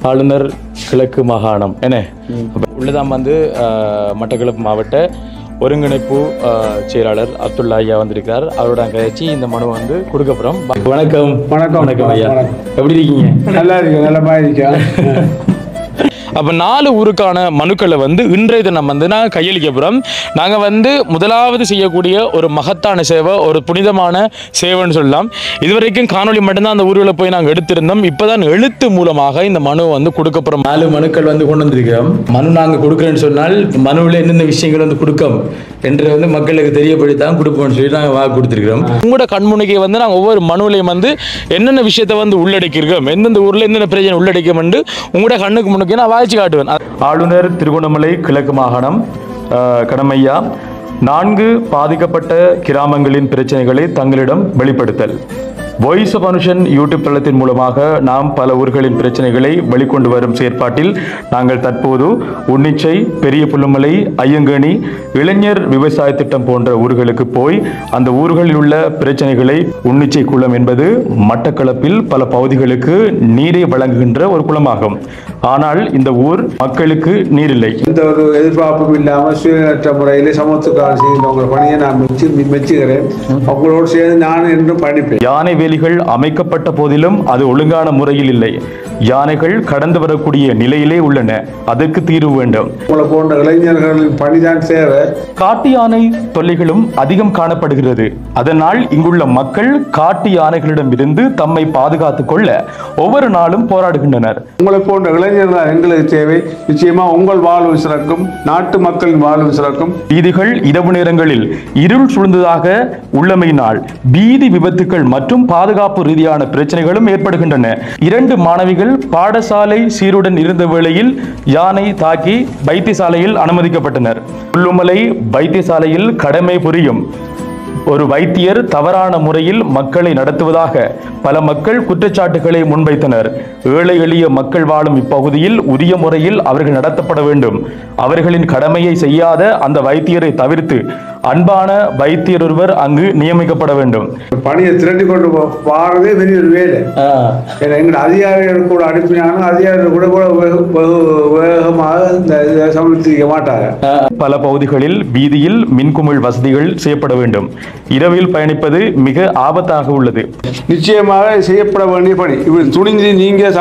ஆளுநர் கிழக்கு மாகாணம் என்ன உள்ளதான் வந்து மட்டக்களப்பு மாவட்ட ஒருங்கிணைப்பு செயலாளர் அப்துல்லா ஐயா வந்திருக்கார். அவரோட கழிச்சு இந்த மனு வந்து கொடுக்க போகிறோம். வணக்கம். வணக்கம். வணக்கம் ஐயா, எப்படி இருக்கீங்க? நல்லா இருக்கு, நல்லமா இருக்கேன். அப்போ 4 ஊருக்கான மனுக்களை வந்து இன்றைய தினம் வந்து நாங்கள் கையளிக்க போகிறோம். நாங்கள் வந்து முதலாவது செய்யக்கூடிய ஒரு மகத்தான சேவை, ஒரு புனிதமான சேவைன்னு சொல்லலாம். இதுவரைக்கும் காணொலி மட்டும்தான் அந்த ஊர்களை போய் நாங்கள் எடுத்திருந்தோம். இப்போ தான் எழுத்து மூலமாக இந்த மனு வந்து கொடுக்க போகிறோம். 4 மனுக்கள் வந்து கொண்டு வந்திருக்கிறோம். மனு நாங்கள் கொடுக்குறேன்னு சொன்னால் மனுவில் என்னென்ன விஷயங்கள் வந்து கொடுக்கும் என்று வந்து மக்களுக்கு தெரியப்படி தான் கொடுப்போம்னு சொல்லி நாங்கள் வாக்கு கொடுத்துருக்கிறோம். உங்களோட கண்முனைக்கை வந்து நாங்கள் ஒவ்வொரு மனுவிலையும் வந்து என்னென்ன விஷயத்தை வந்து உள்ளடக்கியிருக்கோம், எந்தெந்த ஊரில் என்னென்ன பிரச்சனை உள்ளடக்கம் என்று உங்களோட கண்ணுக்கு முன்னுக்கு நான் வாய்ச்சி காட்டுவேன். ஆளுநர் திருகோணமலை கிழக்கு மாகாணம் கடமையா 4 பாதிக்கப்பட்ட கிராமங்களின் பிரச்சனைகளை தங்களிடம் வெளிப்படுத்தல். வாய்ஸ் ஆஃப் மனுஷன் யூடியூப் தளத்தின் மூலமாக நாம் பல ஊர்களின் பிரச்சனைகளை வெளிக்கொண்டு வரும் செயற்பாட்டில் நாங்கள் தற்போது உன்னிச்சை, பெரிய புல்லுமலை, ஐயங்கேணி, இளைஞர் விவசாய திட்டம் போன்ற ஊர்களுக்கு போய் அந்த ஊர்களில் உள்ள பிரச்சனைகளை, உன்னிச்சை குளம் என்பது மட்டக்களப்பில் பல பகுதிகளுக்கு நீரை வழங்குகின்ற ஒரு குளமாகும். ஆனால் இந்த ஊர் மக்களுக்கு நீர் இல்லை. எந்த ஒரு எதிர்பார்ப்பும் இல்லாமல் சுயநற்ற முறையில் சமத்துக்கான செய்கின்ற பணியை நான் மெச்சுகிறேன். அவங்களோடு சேர்ந்து நான் என்றும் படிப்பேன். யானை வேலிகள் அமைக்கப்பட்ட போதிலும் அது ஒழுங்கான முறையில் இல்லை. யானைகள் கடந்து வரக்கூடிய நிலையிலே உள்ளன. அதற்கு தீர்வு வேண்டும். உங்களை போன்ற இளைஞர்களின் பணிதான் சேவை. காட்டு யானை தொல்லைகளும் அதிகம் காணப்படுகிறது. அதனால் இங்குள்ள மக்கள் காட்டு யானைகளிடம் இருந்து தம்மை பாதுகாத்துக் கொள்ள ஒவ்வொரு நாளும் போராடுகின்றனர். உங்களை போன்ற இளைஞர்கள் எங்களுக்கு தேவை. நிச்சயமா உங்கள் வாழ்வு சிறக்கும், நாட்டு மக்களின் வாழ்வு சிறக்கும். வீதிகள் இரவு நேரங்களில் இருள் சூழ்ந்ததாக உள்ளமையினால் வீதி விபத்துக்கள் மற்றும் பாதுகாப்பு ரீதியான பிரச்சனைகளும் ஏற்படுகின்றன. 2 மாணவிகள் பாடசாலை சீருடன் இருந்த வேளையில் யானை தாக்கி வைத்தியசாலையில் அனுமதிக்கப்பட்டனர். புல்லுமலை வைத்தியசாலையில் கடமை புரியும் ஒரு வைத்தியர் தவறான முறையில் மக்களை நடத்துவதாக பல மக்கள் குற்றச்சாட்டுகளை முன்வைத்தனர். ஏழை எளிய மக்கள் வாழும் இப்பகுதியில் உரிய முறையில் அவர்கள் நடத்தப்பட வேண்டும். அவர்களின் கடமையை செய்யாத அந்த வைத்தியரை தவிர்த்து அன்பான வைத்தியர் ஒருவர் அங்கு நியமிக்கப்பட வேண்டும். பணியை திரட்டி கொண்டு வாரதே பெரிய ஒரு வேலை. எங்கள் அதிகாரிகள் கூட அனுப்பினாலும் அதிகாரிகள் கூட வேகமாக இந்த சமர்ப்பிக்க மாட்டாங்க. பல பகுதிகளில் வீதியில் மின்குமிழ் வசதிகள் செய்யப்பட வேண்டும். இரவில் பயணிப்பது மிக ஆபத்தாக உள்ளது. நிச்சயமாக செய்யப்பட வேண்டிய பணி. இப்படி துணிஞ்சு நீங்க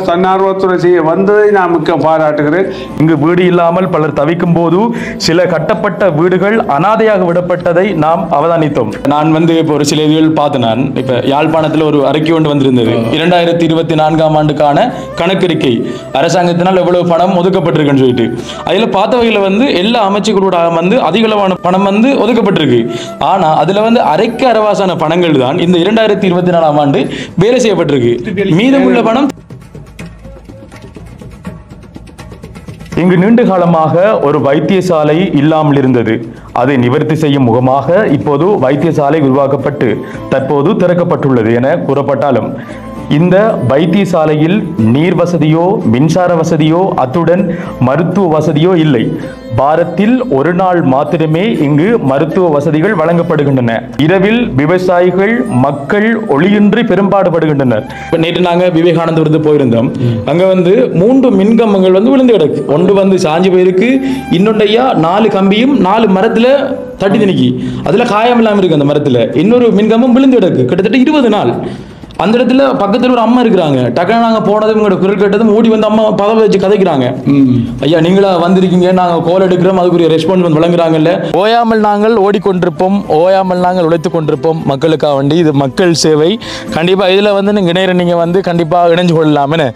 தன்னார்வத்துறை செய்ய வந்ததை நான் மிக்க பாராட்டுகிறேன். இங்கு வீடு இல்லாமல் பலர் தவிக்கும் போது சில கட்டப்பட்ட வீடுகள் அனாதையாக விடப்பட்டதை நாம் அவதானித்தோம். நான் வந்து இப்போ ஒரு சில இதுகள் பார்த்தேன். நான் இப்ப யாழ்ப்பாணத்தில் ஒரு அறிக்கை ஒன்று வந்திருந்தது. 2024ஆம் ஆண்டுக்கான கணக்கறிக்கை அரசாங்கத்தினால் எவ்வளவு பணம் ஒதுக்கப்பட்டிருக்குன்னு சொல்லிட்டு அதுல பார்த்த வகையில் வந்து எல்லா அமைச்சுகளோட வந்து அதிகளவான பணம் வந்து ஒதுக்கப்பட்டிருக்கு. ஆனா அதுல வந்து அரைக்கு அரவாசான பணங்கள் தான் இந்த 2024ஆம் ஆண்டு வேலை செய்யப்பட்டிருக்கு. மீதமுள்ள பணம் இங்கு நீண்ட காலமாக ஒரு வைத்தியசாலை இல்லாமல் இருந்தது. அதை நிவர்த்தி செய்யும் முகமாக இப்போது வைத்தியசாலை உருவாக்கப்பட்டு தற்போது திறக்கப்பட்டுள்ளது என கூறப்பட்டாலும் இந்த வைத்தியசாலையில் நீர் வசதியோ மின்சார வசதியோ அத்துடன் மருத்துவ வசதியோ இல்லை. வாரத்தில் ஒரு நாள் மாத்திரமே இங்கு மருத்துவ வசதிகள் வழங்கப்படுகின்றன. இரவில் விவசாயிகள் மக்கள் ஒளியின்றி பெரும்பாடுபடுகின்றனர். நேற்று நாங்கள் விவேகானந்தபுரத்து போயிருந்தோம். அங்க வந்து 3 மின்கம்பங்கள் வந்து விழுந்து கிடக்கு. ஒன்று வந்து சாஞ்சி போயிருக்கு, இன்னொன்றையா 4 கம்பியும் 4 மரத்துல தட்டி திணிக்கி அதுல காயம் இல்லாம இருக்கு. அந்த மரத்துல இன்னொரு மின்கம்பம் விழுந்து கிடக்கு. கிட்டத்தட்ட 20 நாள். அந்த இடத்துல பக்கத்தில் ஒரு அம்மா இருக்கிறாங்க. டக்குனு நாங்கள் போனதும் உங்களோட குரல் கேட்டதும் ஓடி வந்து அம்மா பதவி வச்சு கதைக்கிறாங்க. ஐயா நீங்களா வந்திருக்கீங்க, நாங்கள் கோல் எடுக்கிறோம், அதுக்குரிய ரெஸ்பான்ஸ் வந்து வழங்குறாங்கல்ல. ஓயாமல் நாங்கள் ஓடிக்கொண்டிருப்போம், ஓயாமல் நாங்கள் உழைத்து கொண்டிருப்போம் மக்களுக்காக வேண்டி. இது மக்கள் சேவை. கண்டிப்பாக இதில் வந்து நீங்கள் வந்து கண்டிப்பாக இணைஞ்சு கொள்ளலாமே.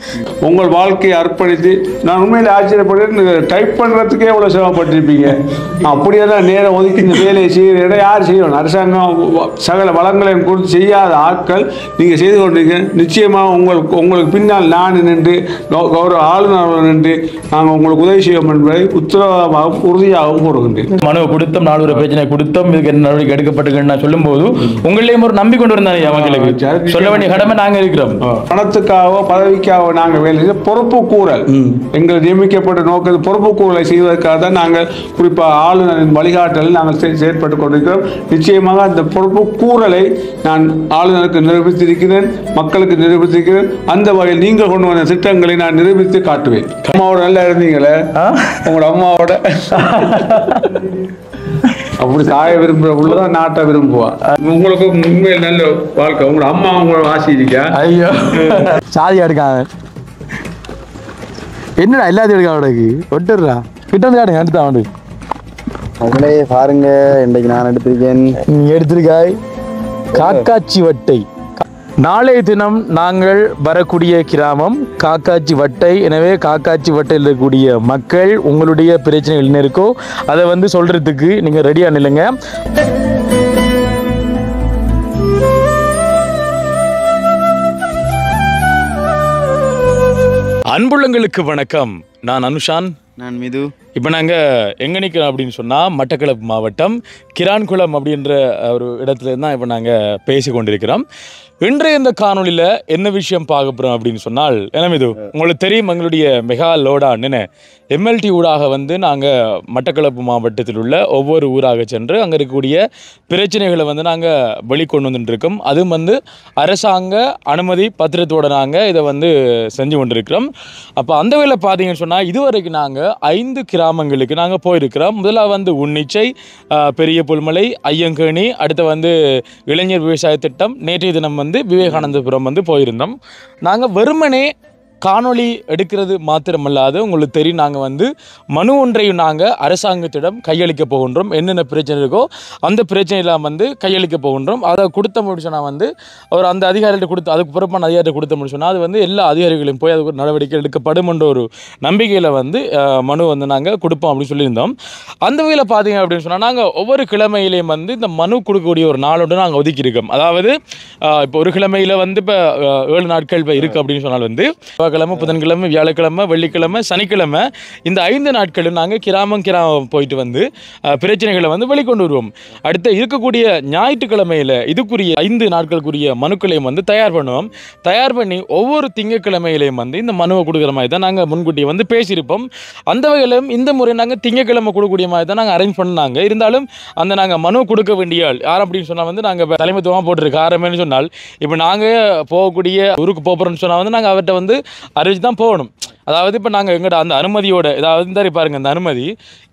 உங்கள் வாழ்க்கையை அர்ப்பணித்து நான் உண்மையில ஆச்சரியப்படுறேன். டைப் பண்ணுறதுக்கே எவ்வளோ சிரமப்பட்டிருப்பீங்க. அப்படியெல்லாம் நேரம் ஒதுக்கி இந்த வேலையை செய்கிற யார் செய்யணும்? அரசாங்கம் சகல வளங்களையும் கொடுத்து செய்யாத ஆட்கள் நீங்கள் செய்து கொண்டிருக்க. நிச்சயமாக உங்களுக்கு பின்னால் நான் நின்று கௌரவ ஆளுநர் நின்று நாங்கள் உங்களுக்கு உதவி செய்வோம் என்பதை உத்தரவாகவும் உறுதியாகவும் கூறுகின்றேன். மனு கொடுத்தோம், 4 பிரச்சனை கொடுத்தோம், இதுக்கு என்ன நடவடிக்கை எடுக்கப்பட்டிருக்குன்னு சொல்லும் போது உங்களையும் ஒரு நம்பி கொண்டு வந்தாங்க. மக்களுக்கு சொல்ல வேண்டிய கடமை நாங்கள் இருக்கிறோம். பணத்துக்காகவோ பதவிக்காகவோ நாங்கள் வேலை செய்ய பொறுப்பு கூறல் எங்கள் நியமிக்கப்பட்ட நோக்கத்தை பொறுப்பு கூறலை செய்வதற்காக தான் நாங்கள் குறிப்பாக ஆளுநரின் வழிகாட்டலில் நாங்கள் செயற்பட்டுக் கொண்டிருக்கிறோம். நிச்சயமாக அந்த பொறுப்பு கூறலை நான் ஆளுநருக்கு நிரூபித்திருக்கிறேன். செய்கிறேன், மக்களுக்கு நிரூபித்திருக்கிறேன். அந்த வகையில் நீங்கள் கொண்டு வந்த திட்டங்களை நான் நிரூபித்து காட்டுவேன். அம்மாவோட நல்லா இருந்தீங்களே, உங்களோட அம்மாவோட அப்படி தாயை விரும்புற உள்ளதான் நாட்டை விரும்புவா. உங்களுக்கு உண்மையில் நல்ல வாழ்க்கை. உங்களோட அம்மா உங்களோட ஆசிரியா? ஐயோ சாதியா இருக்காங்க. என்னடா எல்லாத்தையும் எடுக்க அவனுக்கு ஒட்டுறா கிட்ட வந்து காட்டுங்க எடுத்து அவனுக்கு. அவங்களே பாருங்க, இன்றைக்கு நான் எடுத்திருக்கேன். நீ எடுத்திருக்காய் காக்காச்சி வட்டை. நாளைய தினம் நாங்கள் வரக்கூடிய கிராமம் காக்காச்சி வட்டை. எனவே காக்காச்சி வட்டையில் இருக்கக்கூடிய மக்கள் உங்களுடைய பிரச்சனைகள் என்ன இருக்கோ அதை வந்து சொல்றதுக்கு நீங்க ரெடியா நில்லுங்க. அன்புள்ளங்களுக்கு வணக்கம். நான் அனுஷான். நான் மிது. இப்போ நாங்கள் எங்கே நிற்கிறோம் அப்படின்னு சொன்னால் மட்டக்களப்பு மாவட்டம் கிரான்குளம் அப்படின்ற ஒரு இடத்துல தான் இப்போ நாங்கள் பேசி கொண்டிருக்கிறோம். இன்றைய இந்த காணொலியில் என்ன விஷயம் பார்க்க போகிறோம் அப்படின்னு சொன்னால், என்ன இது உங்களுக்கு தெரியும், எங்களுடைய மெகா லோடான் என்ன எம்எல்டி ஊடாக வந்து நாங்கள் மட்டக்களப்பு மாவட்டத்தில் உள்ள ஒவ்வொரு ஊராக சென்று அங்கே இருக்கக்கூடிய பிரச்சனைகளை வந்து நாங்கள் வெளிக்கொண்டு வந்துட்டுருக்கோம். அதுவும் வந்து அரசாங்க அனுமதி பத்திரத்தோடு நாங்கள் இதை வந்து செஞ்சு கொண்டிருக்கிறோம். அப்போ அந்த வேலை பார்த்தீங்கன்னு சொன்னால் இதுவரைக்கும் நாங்கள் 5 கிராமங்களுக்கு நாங்கள் போயிருக்கிறோம். முதலாக வந்து உன்னிச்சை, பெரிய புல்மலை, ஐயங்கேணி, அடுத்து வந்து இளைஞர் விவசாய திட்டம், நேற்றைய தினம் வந்து விவேகானந்தபுரம் வந்து போயிருந்தோம். நாங்கள் வெறுமனே காணொளி எடுக்கிறது மாத்திரமல்லாது உங்களுக்கு தெரியும், நாங்கள் வந்து மனு ஒன்றையும் நாங்கள் அரசாங்கத்திடம் கையளிக்க போகின்றோம். என்னென்ன பிரச்சனை இருக்கோ அந்த பிரச்சனையெல்லாம் வந்து கையளிக்க போகின்றோம். அதை கொடுத்த முடிச்சோன்னா வந்து ஒரு அந்த அதிகாரிகிட்ட கொடுத்து அதுக்கு பிறப்பான அதிகாரிகிட்ட கொடுத்த முடிச்சோன்னா அது வந்து எல்லா அதிகாரிகளையும் போய் அதுக்கு நடவடிக்கை எடுக்கப்படும் என்ற ஒரு நம்பிக்கையில் வந்து மனு வந்து நாங்கள் கொடுப்போம் அப்படின்னு சொல்லியிருந்தோம். அந்த வகையில் பார்த்தீங்க அப்படின்னு சொன்னால் நாங்கள் ஒவ்வொரு கிழமையிலையும் வந்து இந்த மனு கொடுக்கக்கூடிய ஒரு நாளோடு நாங்கள் ஒதுக்கியிருக்கோம். அதாவது இப்போ ஒரு கிழமையில் வந்து இப்போ 7 நாட்கள் இப்போ இருக்குது அப்படின்னு சொன்னால் வந்து கிழமை, புதன்கிழமை, வியாழக்கிழமை, வெள்ளிக்கிழமை, சனிக்கிழமை இந்த 5 நாட்களும் நாங்கள் கிராமம் போயிட்டு வந்து பிரச்சனைகளை வந்து வெளிக்கொண்டு வருவோம். அடுத்த இருக்கக்கூடிய ஞாயிற்றுக்கிழமையில் இதுக்குரிய 5 நாட்களுக்குரிய மனுக்களையும் வந்து தயார் பண்ணுவோம். தயார் பண்ணி ஒவ்வொரு திங்கட்கிழமையிலையும் வந்து இந்த மனுவை கொடுக்குற மாதிரி தான் நாங்கள் முன்கூட்டியே வந்து பேசியிருப்போம். அந்த வகையிலும் இந்த முறை நாங்கள் திங்கட்கிழமை கொடுக்கக்கூடிய மாதிரி தான் நாங்கள் அரேஞ்ச் பண்ணாங்க. இருந்தாலும் அந்த நாங்கள் மனு கொடுக்க வேண்டிய ஆள் யார் அப்படின்னு சொன்னால் வந்து நாங்கள் தலைமைத்துவமாக போட்டிருக்க ஆரம்பம்னு சொன்னால், இப்போ நாங்கள் போகக்கூடிய ஊருக்கு போகிறோம்னு சொன்னால் வந்து நாங்கள் அவர்கிட்ட வந்து அறிவிச்சு தான் போகணும். அதாவது இப்போ நாங்கள் எங்கள்கிட்ட அந்த அனுமதியோட ஏதாவது இந்த பாருங்கள், இந்த அனுமதி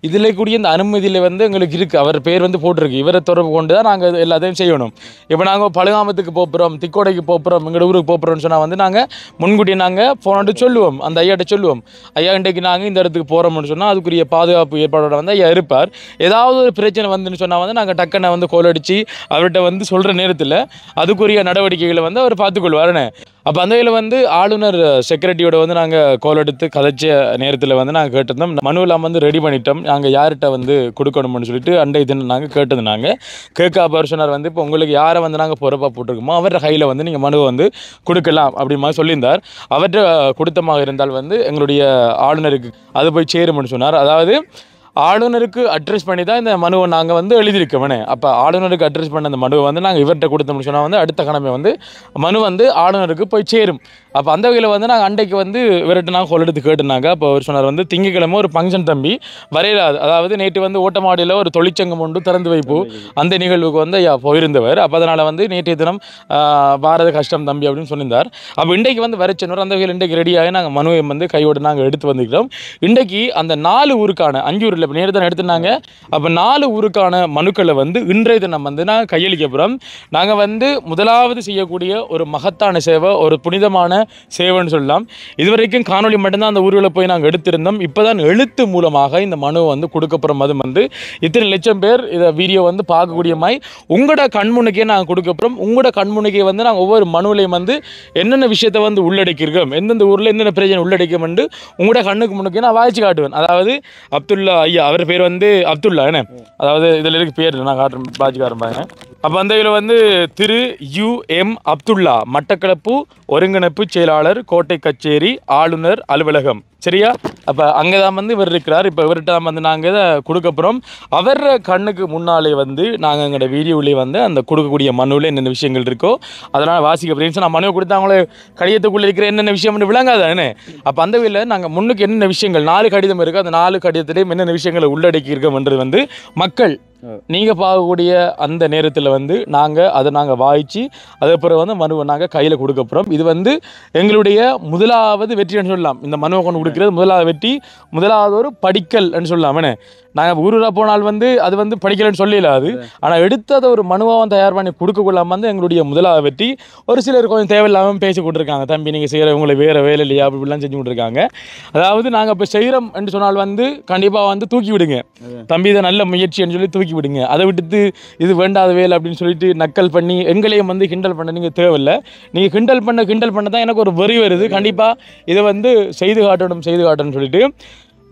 இதில் கூடிய இந்த அனுமதியில் வந்து எங்களுக்கு இருக்குது, அவர் பேர் வந்து போட்டிருக்கு, இவரை தொடர்பு கொண்டு தான் நாங்கள் எல்லாத்தையும் செய்யணும். இப்போ நாங்கள் பழுகாமத்துக்கு போகிறோம், திக்கோடைக்கு போகிறோம், எங்களோட ஊருக்கு போகிறோம்னு சொன்னால் வந்து நாங்கள் முன்கூட்டி நாங்கள் ஃபோனோட்டு சொல்லுவோம், அந்த ஐயாட்ட சொல்லுவோம், ஐயா இன்றைக்கு நாங்கள் இந்த இடத்துக்கு போகிறோம்னு சொன்னால் அதுக்குரிய பாதுகாப்பு ஏற்பாடோட வந்து ஐயா இருப்பார். ஏதாவது ஒரு பிரச்சனை வந்துன்னு சொன்னால் வந்து நாங்கள் டக்குன்னு வந்து கோல் அடித்து அவர்கிட்ட வந்து சொல்கிற நேரத்தில் அதுக்குரிய நடவடிக்கைகளை வந்து அவர் பார்த்துக்கொள்வாருன்னு. அப்போ அந்த வகையில் வந்து ஆளுநர் செக்ரட்டரியோட வந்து நாங்கள் கோல் எடுத்து கதைச்ச நேரத்தில் வந்து நாங்கள் கேட்டிருந்தோம். மனுவெல்லாம் வந்து ரெடி பண்ணிட்டோம், நாங்கள் யார்கிட்ட வந்து கொடுக்கணும்னு சொல்லிட்டு அண்டை தினம் நாங்கள் கேட்டது. நாங்கள் கேட்க பர்சனர் வந்து இப்போ உங்களுக்கு யாரை வந்து நாங்கள் பொறுப்பாக போட்டிருக்கோமோ அவர்கிட்ட கையில் வந்து நீங்கள் மனுவை வந்து கொடுக்கலாம் அப்படி மாதிரி சொல்லியிருந்தார். அவர்கிட்ட கொடுத்தமாக இருந்தால் வந்து எங்களுடைய ஆளுநருக்கு அது போய் சேரும்னு சொன்னார். அதாவது ஆளுநருக்கு அட்ரஸ் பண்ணி தான் இந்த மனுவை நாங்கள் வந்து எழுதியிருக்கோமே. அப்போ ஆளுநருக்கு அட்ரஸ் பண்ண அந்த மனுவை வந்து நாங்கள் இவர்கிட்ட கொடுத்தோம்னு சொன்னால் வந்து அடுத்த கிழமை வந்து மனு வந்து ஆளுநருக்கு போய் சேரும். அப்போ அந்த வகையில் வந்து நாங்கள் அன்றைக்கு வந்து இவர்கிட்ட நாங்கள் கோல் எடுத்து கேட்டுனாங்க. அப்போ அவர் சொன்னார் வந்து திங்கக்கிழமை ஒரு ஃபங்க்ஷன் தம்பி வரையிலாது, அதாவது நேற்று வந்து ஓட்டமாடியில் ஒரு தொழிற்சங்கம் ஒன்று திறந்து வைப்பு அந்த நிகழ்வுக்கு வந்து போயிருந்தவர். அப்போ அதனால் வந்து நேற்றைய தினம் பாரத கஷ்டம் தம்பி அப்படின்னு சொல்லியிருந்தார். அப்போ இன்றைக்கு வந்து வரைச்சனவர் அந்த வகையில் இன்றைக்கு ரெடியாகி நாங்கள் மனுவை வந்து கையோடு நாங்கள் எடுத்து வந்துக்கிறோம். இன்றைக்கு அந்த 4 ஊருக்கான 5 ஊரில் இப்போ நேரத்தை எடுத்துனாங்க. அப்போ 4 ஊருக்கான மனுக்களை வந்து இன்றைய தினம் வந்து நாங்கள் கையளிக்க போகிறோம். நாங்கள் வந்து முதலாவது செய்யக்கூடிய ஒரு மகத்தான சேவை, ஒரு புனிதமான சேவைன்னு சொல்லலாம். இதுவரைக்கும் காணொலி மட்டும்தான் அந்த ஊர்களை போய் நாங்கள் எடுத்திருந்தோம். இப்போ தான் எழுத்து மூலமாக இந்த மனுவை வந்து கொடுக்க போகிறோம். அது வந்து இத்தனை லட்சம் பேர் இதை வீடியோ வந்து பார்க்கக்கூடிய மாதிரி உங்களோட கண்முன்னுக்கே நாங்கள் கொடுக்க போகிறோம். உங்களோட கண்முன்னுக்கே வந்து நாங்கள் ஒவ்வொரு மனுவிலையும் வந்து என்னென்ன விஷயத்தை வந்து உள்ளடக்கியிருக்கோம், எந்தெந்த ஊரில் என்னென்ன பிரச்சனை உள்ளடக்கும் என்று உங்களோட கண்ணுக்கு முன்னுக்கே நான் வாய்ச்சி காட்டுவேன். அதாவது அப்துல்லா ஐயா, அவர் பேர் வந்து அப்துல்லா என்ன, அதாவது இதில் இருக்க பேர் நான் காட்டுறேன், பாஜிக்காரன் பாருங்க. அப்போ அந்த இதில் வந்து திரு UM அப்துல்லா, மட்டக்களப்பு ஒருங்கிணைப்பு செயலாளர், கோட்டை கச்சேரி, ஆளுநர் அலுவலகம், சரியா? அப்போ அங்கே தான் வந்து இவர் இருக்கிறார். இப்போ இவர்கிட்ட தான் வந்து நாங்கள் இதை கொடுக்க போகிறோம். அவர் கண்ணுக்கு முன்னாலே வந்து நாங்கள் எங்களோட வீடியோவிலே வந்து அந்த கொடுக்கக்கூடிய மனுவில் என்னென்ன விஷயங்கள் இருக்கோ அதனால் வாசிக்க போகிறேன். நான் மனுவை கொடுத்து அவங்களே கடிதத்துக்குள்ளே இருக்கிற என்னென்ன விஷயம் விளங்காதானே. அப்போ அந்த வகையில் நாங்கள் முன்னுக்கு என்னென்ன விஷயங்கள் 4 கடிதம் இருக்குது, அந்த 4 கடிதத்திலையும் என்னென்ன விஷயங்களை உள்ளடக்கி இருக்கோம்ன்றது வந்து மக்கள் நீங்கள் பார்க்கக்கூடிய அந்த நேரத்தில் வந்து நாங்கள் வாய்ச்சி அதுக்கப்புறம் வந்து மனுவை நாங்கள் கையில் கொடுக்க போகிறோம். இது வந்து எங்களுடைய முதலாவது வெற்றின்னு சொல்லலாம். இந்த மனுவை கொண்டு கொடுக்கிறது முதலாவது வெற்றி, முதலாவது ஒரு படிக்கல்னு சொல்லலாமே. நாங்கள் ஊரூராக போனால் வந்து அது வந்து படிக்கலன்னு சொல்லலாது. ஆனால் எடுத்து அதை ஒரு மனுவாக தயார் பண்ணி கொடுக்கக்குள்ளாம வந்து எங்களுடைய முதலாவது வெற்றி. ஒரு சிலர் கொஞ்சம் தேவையில்லாமல் பேசி கொண்டிருக்காங்க, தம்பி நீங்கள் செய்கிறவங்களை வேறு வேலை இல்லையா அப்படிலாம் செஞ்சு கொண்டிருக்காங்க. அதாவது நாங்கள் இப்போ செய்கிறோம் என்று சொன்னால் வந்து கண்டிப்பாக வந்து தூக்கி விடுங்க தம்பி, இதை நல்ல முயற்சின்னு சொல்லி தூக்கி விடுங்க. அதை விட்டு இது வேண்டாத வேலை அப்படின்னு சொல்லிட்டு நக்கல் பண்ணி எங்களையும் வந்து கிண்டல் பண்ண நீங்கள் தேவையில்லை. நீங்கள் கிண்டல் பண்ண தான் எனக்கு ஒரு வெறி வருது. கண்டிப்பாக இதை வந்து செய்து காட்டணும்னு சொல்லிட்டு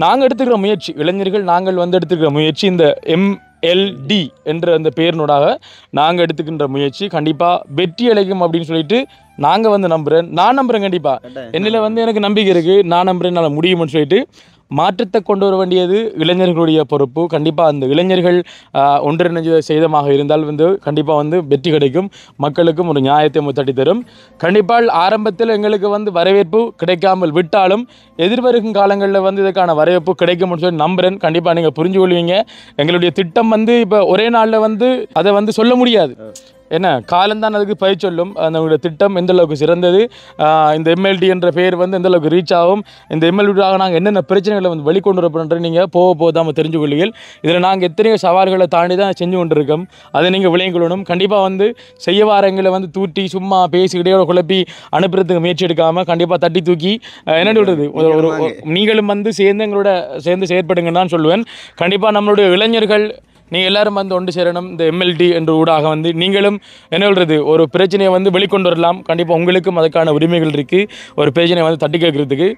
நாங்கள் எடுத்துக்கிற முயற்சி, இளைஞர்கள் நாங்கள் வந்து எடுத்துக்கிற முயற்சி, இந்த MLD என்ற அந்த பேரினோடாக நாங்கள் எடுத்துக்கின்ற முயற்சி கண்டிப்பாக வெற்றி அளிக்கும் அப்படின்னு சொல்லிட்டு நாங்கள் வந்து நான் நம்புகிறேன். கண்டிப்பாக என்னில் வந்து எனக்கு நம்பிக்கை இருக்குது, நான் நம்புகிறேன், என்னால் முடியும்னு சொல்லிட்டு மாற்றத்தை கொண்டு வர வேண்டியது இளைஞர்களுடைய பொறுப்பு. கண்டிப்பாக அந்த இளைஞர்கள் ஒன்றிணைஞ்ச செய்தமாக இருந்தால் வந்து கண்டிப்பாக வந்து வெற்றி கிடைக்கும், மக்களுக்கும் ஒரு நியாயத்தை தட்டி தரும். கண்டிப்பாக ஆரம்பத்தில் எங்களுக்கு வந்து வரவேற்பு கிடைக்காமல் விட்டாலும் எதிர்வரும் காலங்களில் வந்து இதுக்கான வரவேற்பு கிடைக்கும்னு சொல்லி நம்புகிறேன். கண்டிப்பாக நீங்கள் புரிஞ்சு கொள்வீங்க. எங்களுடைய திட்டம் வந்து இப்போ ஒரே நாளில் வந்து அதை வந்து சொல்ல முடியாது, என்ன காலம்தான் அதுக்கு பயிர் சொல்லும். அந்த திட்டம் எந்த அளவுக்கு சிறந்தது, இந்த MLD என்ற பேர் வந்து எந்த அளவுக்கு ரீச் ஆகும், இந்த MLD-ஆக நாங்கள் என்னென்ன பிரச்சனைகளை வந்து வெளிக்கொண்டு வரப்படுன்ற நீங்கள் போக தான் தெரிஞ்சு கொள்ளுங்கள். இதில் நாங்கள் எத்தனையோ சவால்களை தாண்டி தான் செஞ்சு கொண்டிருக்கோம், அதை நீங்கள் விளையங்கொள்ளணும். கண்டிப்பாக வந்து செய்ய வாரங்களை வந்து தூட்டி சும்மா பேசி இடையோட குழப்பி அனுப்புறதுக்கு முயற்சி எடுக்காமல் கண்டிப்பாக தட்டி தூக்கி என்ன சொல்கிறது ஒரு நீங்களும் வந்து சேர்ந்து செயற்படுங்கன்னு தான் சொல்லுவேன். கண்டிப்பாக நம்மளுடைய இளைஞர்கள் நீங்கள் எல்லாரும் வந்து ஒன்று சேரணும். இந்த MLD என்ற ஊடாக வந்து நீங்களும் என்ன சொல்கிறது ஒரு பிரச்சனையை வந்து வெளிக்கொண்டு வரலாம். கண்டிப்பாக உங்களுக்கும் அதுக்கான உரிமைகள் இருக்குது, ஒரு பிரச்சனையை வந்து தட்டி கேட்குறதுக்கு.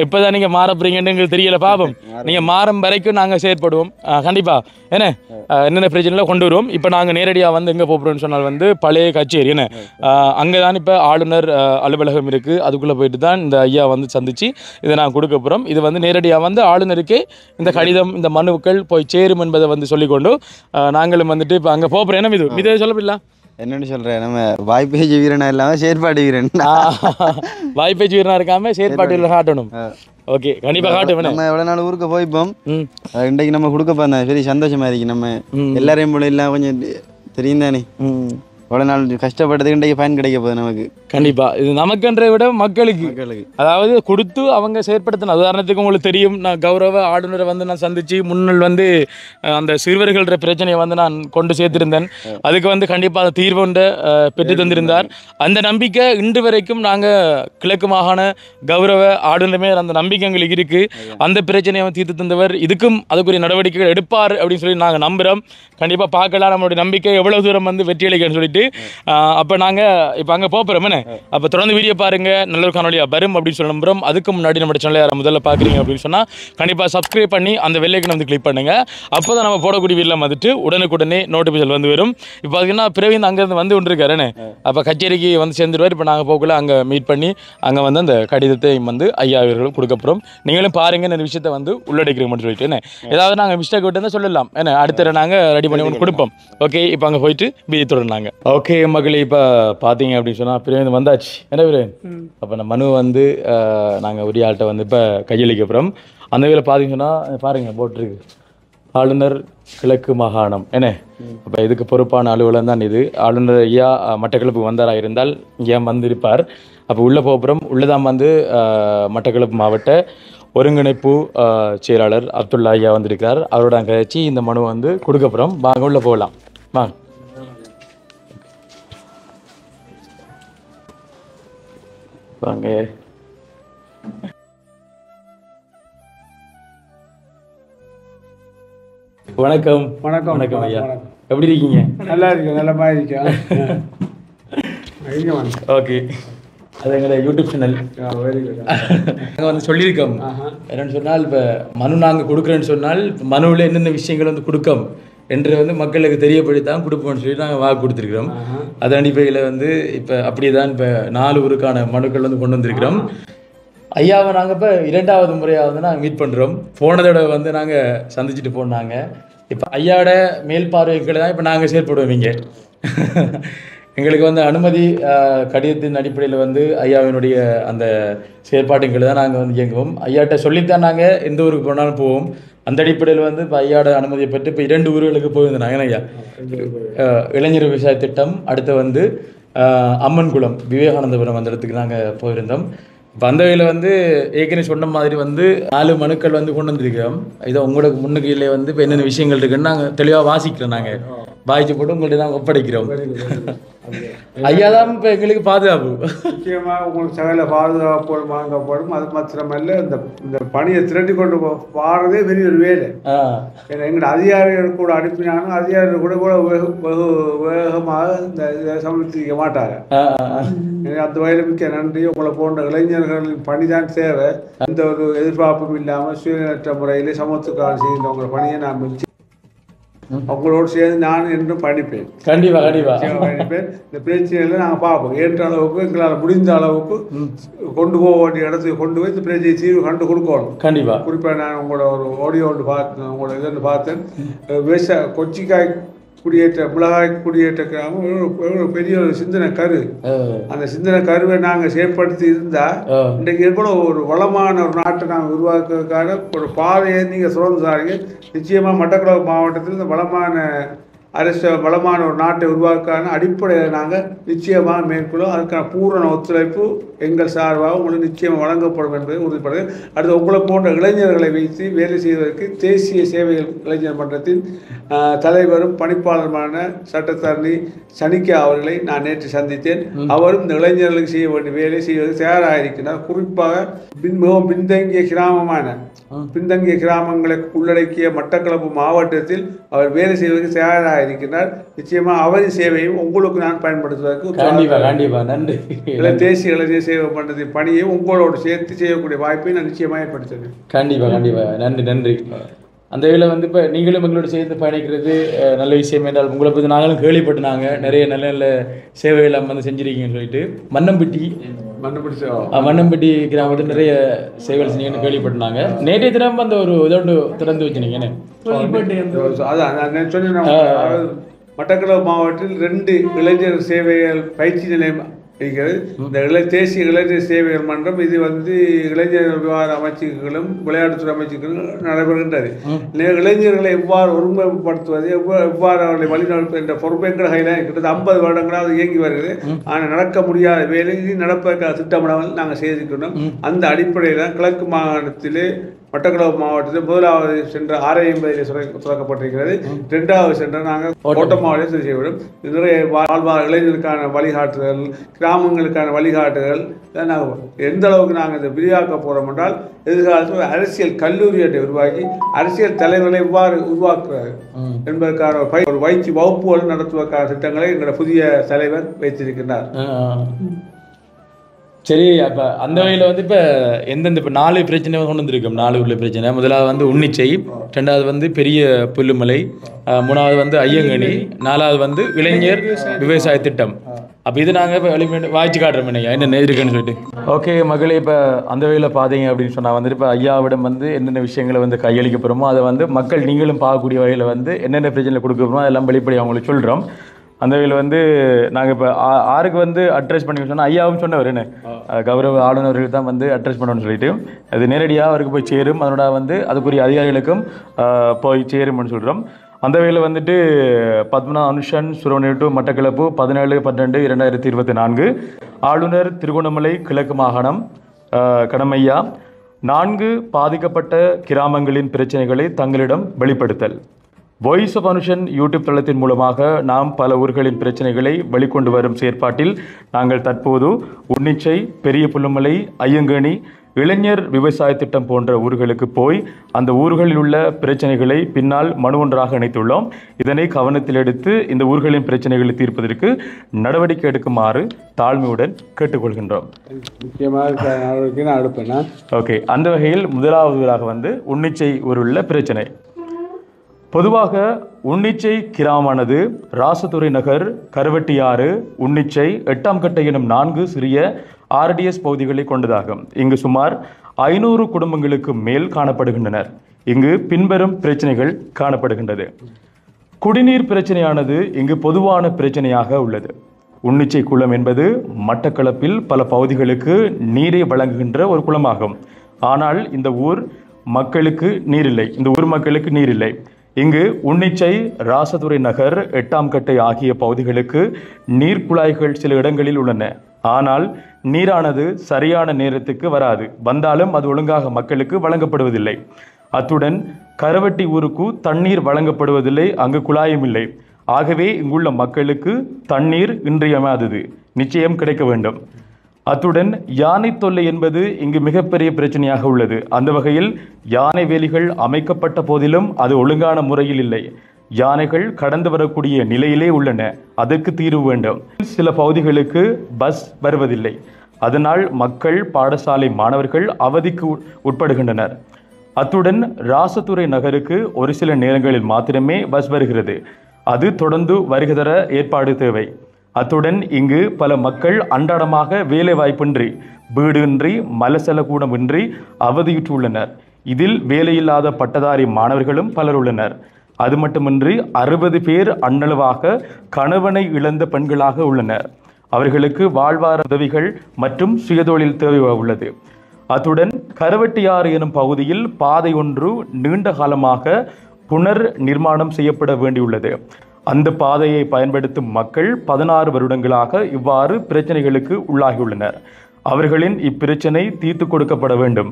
இப்போ தான் நீங்கள் மாற போகிறீங்கன்னு எங்களுக்கு தெரியலை, பாவம். நீங்கள் மாறும் வரைக்கும் நாங்கள் செயற்படுவோம். கண்டிப்பாக என்னென்ன பிரச்சனைலாம் கொண்டு வருவோம். இப்போ நாங்கள் நேரடியாக வந்து எங்கே போகிறோம்னு சொன்னால் வந்து பழைய கச்சேரி அங்கே தான் இப்போ ஆளுநர் அலுவலகம் இருக்குது. அதுக்குள்ளே போயிட்டு தான் இந்த ஐயா வந்து சந்தித்து இதை நாங்கள் கொடுக்க போகிறோம். இது வந்து நேரடியாக வந்து ஆளுநருக்கே இந்த கடிதம், இந்த மனுக்கள் போய் சேரும் என்பதை வந்து சொல்லிக்கொண்டு நாங்களும் வந்துட்டு இப்போ அங்கே போகிறோம். என்ன இதே சொல்லப்படலாம் என்னன்னு சொல்கிறேன், நம்ம வாய்ப்பேச்சு வீரனா இல்லாமல் செயற்பாடு வீரன், வாய்ப்பேச்சு வீரனாக இருக்காமல் செயற்பாடு வீரர் காட்டணும். ஓகே, கண்டிப்பாக காட்டுவேன். நம்ம எவ்வளோ நாள் ஊருக்கு போய்ப்போம், இன்றைக்கு நம்ம கொடுக்க போறோம். சரி, சந்தோஷமா இருக்கு. நம்ம எல்லாரையும் போல எல்லாம் கொஞ்சம் தெரியும் தானே, எவ்வளோ நாள் கஷ்டப்பட்டதுக்கு இன்றைக்கு பயன் கிடைக்க போகுது நமக்கு. கண்டிப்பாக இது நமக்குன்றதை விட மக்களுக்கு, அதாவது கொடுத்து அவங்க செயற்படுத்தின. உதாரணத்துக்கு உங்களுக்கு தெரியும், நான் கௌரவ ஆளுநரை வந்து நான் சந்தித்து முன்னாள் வந்து அந்த சிறுவர்கள பிரச்சனையை வந்து நான் கொண்டு சேர்த்திருந்தேன். அதுக்கு வந்து கண்டிப்பாக அந்த தீர்வு ஒன்றை பெற்று தந்திருந்தார். அந்த நம்பிக்கை இன்று வரைக்கும் நாங்கள் கிழக்கு மாகாண கௌரவ ஆளுநருமே அந்த நம்பிக்கை எங்களுக்கு இருக்குது. அந்த பிரச்சனையை தீர்த்து தந்தவர், இதுக்கும் அதுக்குரிய நடவடிக்கைகள் எடுப்பார் அப்படின்னு சொல்லி நாங்கள் நம்புகிறோம். கண்டிப்பாக பார்க்கலாம் நம்மளுடைய நம்பிக்கை எவ்வளோ தூரம் வந்து வெற்றி அளிக்கன்னு சொல்லிட்டு. அப்போ நாங்கள் இப்போ அங்கே போகிறோம். அப்போ தொடர்ந்து வீடியோ பாருங்கள், நல்ல ஒரு காணொலியாக வரும் அப்படின்னு சொல்ல நம்புகிறோம். அதுக்கு முன்னாடி நம்ம சேனலை யாரை முதல்ல பார்க்குறீங்க அப்படின்னு சொன்னால் கண்டிப்பாக சப்ஸ்கிரைப் பண்ணி அந்த வெள்ளைக்கனை வந்து கிளிக் பண்ணுங்கள். அப்போ தான் நம்ம போடக்கூடிய வீடியோ வந்துட்டு உடனுக்குடனே நோட்டிஃபிகேஷன் வந்து வரும். இப்போ பார்த்தீங்கன்னா பிரவீன் அங்கேருந்து வந்து கொண்டிருக்காருன்னு, அப்போ கச்சேரிக்கு வந்து சேர்ந்துருவார். இப்போ நாங்கள் போகல அங்கே மீட் பண்ணி அங்கே வந்து அந்த கடிதத்தை வந்து ஐயா அவர்களும் கொடுக்க போகிறோம். நீங்களும் பாருங்கள், இந்த விஷயத்தை வந்து உள்ளடக்கிறோம்னு சொல்லிட்டு ஏதாவது நாங்கள் மிஸ்டேக் விட்டு தான் சொல்லலாம். அடுத்த நாங்கள் ரெடி பண்ணி ஒன்று கொடுப்போம். ஓகே, இப்போ அங்கே போயிட்டு வீடியோ தொடர்ந்தாங்க. ஓகே மக்களே, இப்போ பார்த்தீங்க அப்படின்னு சொன்னால் பிரவீன் வந்தாச்சு. என்ன பிரவீன், அப்போ நம்ம மனு வந்து நாங்கள் உரிய ஆள்கிட்ட வந்து இப்போ கையளிக்க போகிறோம். அந்த வேலை பார்த்தீங்கன்னா பாருங்கள் போட்டிருக்கு ஆளுநர் கிழக்கு மாகாணம். அப்போ இதுக்கு பொறுப்பான அலுவலகம் தான் இது. ஆளுநர் ஐயா மட்டக்களப்பு வந்தாராக இருந்தால் இங்கே வந்திருப்பார். அப்போ உள்ளே போகிறோம். உள்ளதான் வந்து மட்டக்களப்பு மாவட்ட ஒருங்கிணைப்பு செயலாளர் அப்துல்லா ஐயா வந்திருக்கார். அவரோட கழிச்சு இந்த மனு வந்து கொடுக்க போகிறோம். வாங்க உள்ளே போகலாம். வாங்க. வாங்க. வணக்கம். வணக்கம். வணக்கம் ஐயா, எப்படி இருக்கீங்க? நல்லா இருக்கு, நல்லமா இருக்கேன். ஓகே, அது எங்களோட யூடியூப் சேனல். நாங்கள் வந்து சொல்லியிருக்கோம் என்னென்னு சொன்னால், இப்போ மனு நாங்கள் கொடுக்குறேன்னு சொன்னால் மனுவில் என்னென்ன விஷயங்கள் வந்து கொடுக்கோம் என்று வந்து மக்களுக்கு தெரியப்படுத்தான் கொடுப்போம்னு சொல்லி நாங்கள் வாக்கு கொடுத்துருக்குறோம். அது அடிப்படையில் வந்து இப்போ அப்படியே தான் இப்போ 4 ஊருக்கான மனுக்கள் வந்து கொண்டு வந்திருக்கிறோம். ஐயாவை நாங்கள் இப்போ 2வது முறையாக வந்து நாங்கள் மீட் பண்ணுறோம். போனதோட வந்து நாங்கள் சந்திச்சுட்டு போனாங்க. இப்போ ஐயாவோட மேல் பார்வைகளை தான் இப்போ நாங்கள் செயற்படுவோம். இங்கே எங்களுக்கு வந்து அனுமதி கடிதத்தின் அடிப்படையில் வந்து ஐயாவினுடைய அந்த செயற்பாட்டுகளை தான் நாங்கள் வந்து இயங்குவோம். ஐயாட்ட சொல்லித்தான் நாங்கள் எந்த ஊருக்கு போனாலும் போவோம். அந்த அடிப்படையில் வந்து இப்போ ஐயாவோட அனுமதியை பெற்று இப்போ 2 ஊர்களுக்கு போயிருந்தாங்க. ஏன்னா ஐயா இளைஞர் விவசாய திட்டம், அடுத்து வந்து அம்மன்குளம் விவேகானந்தபுரம் அந்த இடத்துக்கு நாங்கள் போயிருந்தோம். இப்போ அந்த வகையில் வந்து ஏற்கனவே சொன்ன மாதிரி வந்து 4 மனுக்கள் வந்து கொண்டு வந்திருக்கிறோம். இதை உங்களுக்கு முன்னுக்கையிலே வந்து இப்போ என்னென்ன விஷயங்கள் இருக்குன்னு நாங்கள் தெளிவாக வாசிக்கிறோம். நாங்கள் வாய்ச்சி போட்டு உங்கள்கிட்ட நாங்கள் ஒப்படைக்கிறோம். ஐயா தான் இப்போ எங்களுக்கு பாதுகாப்பு. முக்கியமாக உங்களுக்கு சகல பாதுகாப்போடு வாங்கப்படும். அது மாத்திரமல்ல இந்த பணியை திரட்டி கொண்டு பாடுறதே பெரிய ஒரு வேலை. ஏன்னா எங்களோட அதிகாரிகள் கூட அனுப்பினாலும் அதிகாரிகள் கூட வெகு வேகமாக இந்த இதை சமர்ப்பிக்க மாட்டாங்க. அந்த வகையில் மிக்க நன்றி. உங்களை போன்ற இளைஞர்களின் பணிதான் தேவை. எந்த ஒரு எதிர்பார்ப்பும் இல்லாமல் சுயநற்ற முறையிலே சமத்துக்காக செய்கின்ற உங்களை பணியை நான் அவங்களோடு சேர்ந்து நான் என்றும் படிப்பேன். படிப்பேன். இந்த பிரச்சனைகளை நாங்கள் பார்ப்போம். ஏற்ற அளவுக்கு எங்களால் முடிந்த அளவுக்கு கொண்டு போக வேண்டிய இடத்துக்கு கொண்டு போய் இந்த பிரச்சனை தீர்வு கண்டு கொடுக்கணும். கண்டிப்பாக குறிப்பாக நான் உங்களோட ஒரு ஆடியோ ஒன்று பார்த்தேன், உங்களோட இதுன்னு பார்த்தேன். கொச்சிக்காய் குடியேற்ற மிளகாய் குடியேற்ற கிராமம் பெரிய ஒரு சிந்தனை கரு. அந்த சிந்தனை கருவை நாங்கள் செயற்படுத்தி இருந்தா இன்றைக்கு எவ்வளோ ஒரு வளமான ஒரு நாட்டை நாங்கள் உருவாக்குறதுக்கான ஒரு பாதையை நீங்கள் சுரந்தாங்க. நிச்சயமாக மட்டக்களப்பு மாவட்டத்தில் இந்த வளமான ஒரு நாட்டை உருவாக்கான அடிப்படையில் நாங்கள் நிச்சயமாக மேற்கொள்ளும். அதுக்கான பூரண ஒத்துழைப்பு எங்கள் சார்பாக உங்களுக்கு நிச்சயம் வழங்கப்படும் என்பதை உறுதிப்படுது. அடுத்து உங்களை போன்ற இளைஞர்களை வைத்து வேலை செய்வதற்கு தேசிய சேவைகள் இளைஞர் மன்றத்தின் தலைவரும் பணிப்பாளருமான சட்டத்தரணி சனிக்கா அவர்களை நான் நேற்று சந்தித்தேன். அவரும் இந்த இளைஞர்களுக்கு செய்ய வேண்டிய வேலை செய்வதற்கு தயாராக இருக்கிறார். குறிப்பாக மிகவும் பின்தங்கிய கிராமங்களை உள்ளடக்கிய மட்டக்களப்பு மாவட்டத்தில் அவர் வேலை செய்வதற்கு தயாராக இருக்கிறார். நிச்சயமா அவரின் சேவையும் உங்களுக்கு நான் பயன்படுத்துவதற்கு நன்றி. தேசிய இளைஞர் சேவை மன்றத்தின் பணியை உங்களோடு சேர்த்து செய்யக்கூடிய வாய்ப்பை நான் நிச்சயமாக ஏற்படுத்துவேன். கண்டிப்பா நன்றி. அந்த வேலை வந்து இப்போ நீங்களும் எங்களோட சேர்ந்து பயணிக்கிறது நல்ல விஷயம் என்றால் உங்களை பற்றி நாங்களும் கேள்விப்பட்டுனாங்க. நிறைய நல்ல நல்ல சேவைகள் வந்து செஞ்சிருக்கீங்கன்னு சொல்லிட்டு மன்னம்பட்டி கிராமத்தில் நிறைய சேவைகள் செஞ்சீங்கன்னு கேள்விப்பட்டுனாங்க. நேற்றைய தினம் அந்த ஒரு இதோடு திறந்து வச்சுனீங்கன்னு அதான் நான் சொன்னேன். மட்டக்களப்பு மாவட்டத்தில் 2 இளைஞர் சேவைகள் பயிற்சி நிலையம் இருக்கிறது. இந்த தேசிய இளைஞர் சேவைகள் மன்றம் இது வந்து இளைஞர் விவகார அமைச்சுகளும் விளையாட்டுத்துறை அமைச்சுகளும் நடைபெறுகின்றது. இளைஞர்களை எவ்வாறு ஒருமுகப்படுத்துவது, எவ்வாறு அவர்களை வழிநடத்துவது என்ற பொறுப்பேற்கிற கையில் கிட்டத்தட்ட 50 வருடங்களாக இயங்கி வருகிறது. ஆனால் நடக்க முடியாத வேலையை நடப்பதற்கான திட்டமிடாமல் நாங்கள் செய்திருக்கின்றோம். அந்த அடிப்படையில் தான் கிழக்கு மாகாணத்திலே மட்டக்களப்பு மாவட்டத்தில் 1வது சென்ற 650 துறக்கப்பட்டிருக்கிறது. 2வது சென்ற நாங்கள் ஓட்டமாவட்டத்தில் சரி செய்யப்படும். நிறைய வாழ்வார் இளைஞர்களுக்கான வழிகாட்டுதல், கிராமங்களுக்கான வழிகாட்டுதல் நாங்கள் எந்த அளவுக்கு நாங்கள் இதை விரிவாக்க போகிறோம் என்றால் எதிர்காலத்தில் அரசியல் கல்லூரியை உருவாக்கி அரசியல் தலைவர்களை எவ்வாறு உருவாக்குறது என்பதற்கான ஒரு பயிற்சி வகுப்புகள் நடத்துவதற்கான திட்டங்களை எங்களோட புதிய தலைவர் வைத்திருக்கின்றார். சரி, அப்போ அந்த வகையில் வந்து இப்போ எந்தெந்த இப்போ 4 பிரச்சனை கொண்டு வந்திருக்கோம். 4 உள்ள பிரச்சனை. முதலாவது வந்து உன்னிச்சை, 2வது வந்து பெரிய புல்லுமலை, 3வது வந்து ஐயங்கனி, 4வது வந்து இளைஞர் விவசாய திட்டம். அப்போ இது நாங்கள் இப்போ வாய்ச்சி காட்டுறோம் என்னென்ன இருக்குன்னு சொல்லிட்டு. ஓகே மகளே, இப்போ அந்த வகையில் பார்த்தீங்க அப்படின்னு சொன்னால் வந்துட்டு இப்போ ஐயாவிடம் வந்து என்னென்ன விஷயங்களை வந்து கையளிக்க போகிறோமோ அதை வந்து மக்கள் நீங்களும் பார்க்கக்கூடிய வகையில் வந்து என்னென்ன பிரச்சனை கொடுக்க போகிறோமோ அதெல்லாம் வெளிப்படை அவங்களுக்கு சொல்கிறோம். அந்த வகையில் வந்து நாங்கள் இப்போ 6க்கு வந்து அட்ரஸ் பண்ணி சொன்னால் ஐயாவும் சொன்னவர் என்ன கௌரவ ஆளுநர்கள் தான் வந்து அட்ரஸ் பண்ணணும்னு சொல்லிட்டு அது நேரடியாக அவருக்கு போய் சேரும். அதனோட வந்து அதுக்குரிய அதிகாரிகளுக்கும் போய் சேரும்னு சொல்கிறோம். அந்த வகையில் வந்துட்டு பத்மனா அனுஷன் சுரவணி டு மட்டக்களப்பு 17/12/2024 ஆளுநர் திருகோணமலை கிழக்கு மாகாணம் கடமையா 4 பாதிக்கப்பட்ட கிராமங்களின் பிரச்சனைகளை தங்களிடம் வெளிப்படுத்தல். வாய்ஸ் ஆஃப் அனுஷன் யூடியூப் தளத்தின் மூலமாக நாம் பல ஊர்களின் பிரச்சனைகளை வெளிக்கொண்டு வரும் செயற்பாட்டில் நாங்கள் தற்போது உன்னிச்சை, பெரிய புல்லுமலை, ஐயங்கனி, இளைஞர் விவசாய திட்டம் போன்ற ஊர்களுக்கு போய் அந்த ஊர்களில் உள்ள பிரச்சனைகளை பின்னால் மனு ஒன்றாக இணைத்துள்ளோம். இதனை கவனத்தில் எடுத்து இந்த ஊர்களின் பிரச்சனைகளை தீர்ப்பதற்கு நடவடிக்கை எடுக்குமாறு தாழ்மையுடன் கேட்டுக்கொள்கின்றோம். ஓகே, அந்த வகையில் முதலாவதாக வந்து உன்னிச்சை ஊருள்ள பிரச்சனை. பொதுவாக உன்னிச்சை கிராமமானது ராசதுறை நகர், கருவட்டியாறு, உன்னிச்சை, 8ஆம் கட்டை எனும் 4 சிறிய RDS பகுதிகளை கொண்டதாகும். இங்கு சுமார் 500 குடும்பங்களுக்கு மேல் காணப்படுகின்றனர். இங்கு பின்வரும் பிரச்சனைகள் காணப்படுகின்றது. குடிநீர் பிரச்சனையானது இங்கு பொதுவான பிரச்சனையாக உள்ளது. உன்னிச்சை குளம் என்பது மட்டக்களப்பில் பல பகுதிகளுக்கு நீரை வழங்குகின்ற ஒரு குளமாகும். ஆனால் இந்த ஊர் மக்களுக்கு நீர் இல்லை, இந்த ஊர் மக்களுக்கு நீர் இல்லை. இங்கு உன்னிச்சை, ராசதுரை நகர், 8ஆம் கட்டை ஆகிய பகுதிகளுக்கு நீர் குழாய்கள் சில இடங்களில் உள்ளன. ஆனால் நீரானது சரியான நேரத்துக்கு வராது, வந்தாலும் அது ஒழுங்காக மக்களுக்கு வழங்கப்படுவதில்லை. அத்துடன் கரவட்டி ஊருக்கு தண்ணீர் வழங்கப்படுவதில்லை, அங்கு குழாயும் இல்லை. ஆகவே இங்குள்ள மக்களுக்கு தண்ணீர் இன்றியமையாதது, நிச்சயம் கிடைக்க வேண்டும். அத்துடன் யானை தொல்லை என்பது இங்கு மிகப்பெரிய பிரச்சனையாக உள்ளது. அந்த வகையில் யானை வேலிகள் அமைக்கப்பட்ட போதிலும் அது ஒழுங்கான முறையில் இல்லை. யானைகள் கடந்து வரக்கூடிய நிலையிலே உள்ளன, அதற்கு தீர்வு வேண்டும். சில பகுதிகளுக்கு பஸ் வருவதில்லை, அதனால் மக்கள், பாடசாலை மாணவர்கள் அவதிக்கு உட்படுகின்றனர். அத்துடன் ராசதுரை நகருக்கு ஒரு சில நேரங்களில் மாத்திரமே பஸ் வருகிறது, அது தொடர்ந்து வருகை தர ஏற்பாடு தேவை. அத்துடன் இங்கு பல மக்கள் அன்றாடமாக வேலை வாய்ப்பின்றி, வீடின்றி, மலசலக்கூடமின்றி அவதியுற்றுள்ளனர். இதில் வேலையில்லாத பட்டதாரி மாணவர்களும் பலர் உள்ளனர். அது மட்டுமின்றி 60 பேர் அன்னளவாக கணவனை இழந்த பெண்களாக உள்ளனர். அவர்களுக்கு வாழ்வார உதவிகள் மற்றும் சுயதொழில் தேவை உள்ளது. அத்துடன் கரவட்டியாறு எனும் பகுதியில் பாதை ஒன்று நீண்ட காலமாக புனர் நிர்மாணம் செய்யப்பட வேண்டியுள்ளது. அந்த பாதையை பயன்படுத்தும் மக்கள் 16 வருடங்களாக இவ்வாறு பிரச்சனைகளுக்கு உள்ளாகியுள்ளனர். அவர்களின் இப்பிரச்சனை தீர்த்து கொடுக்கப்பட வேண்டும்.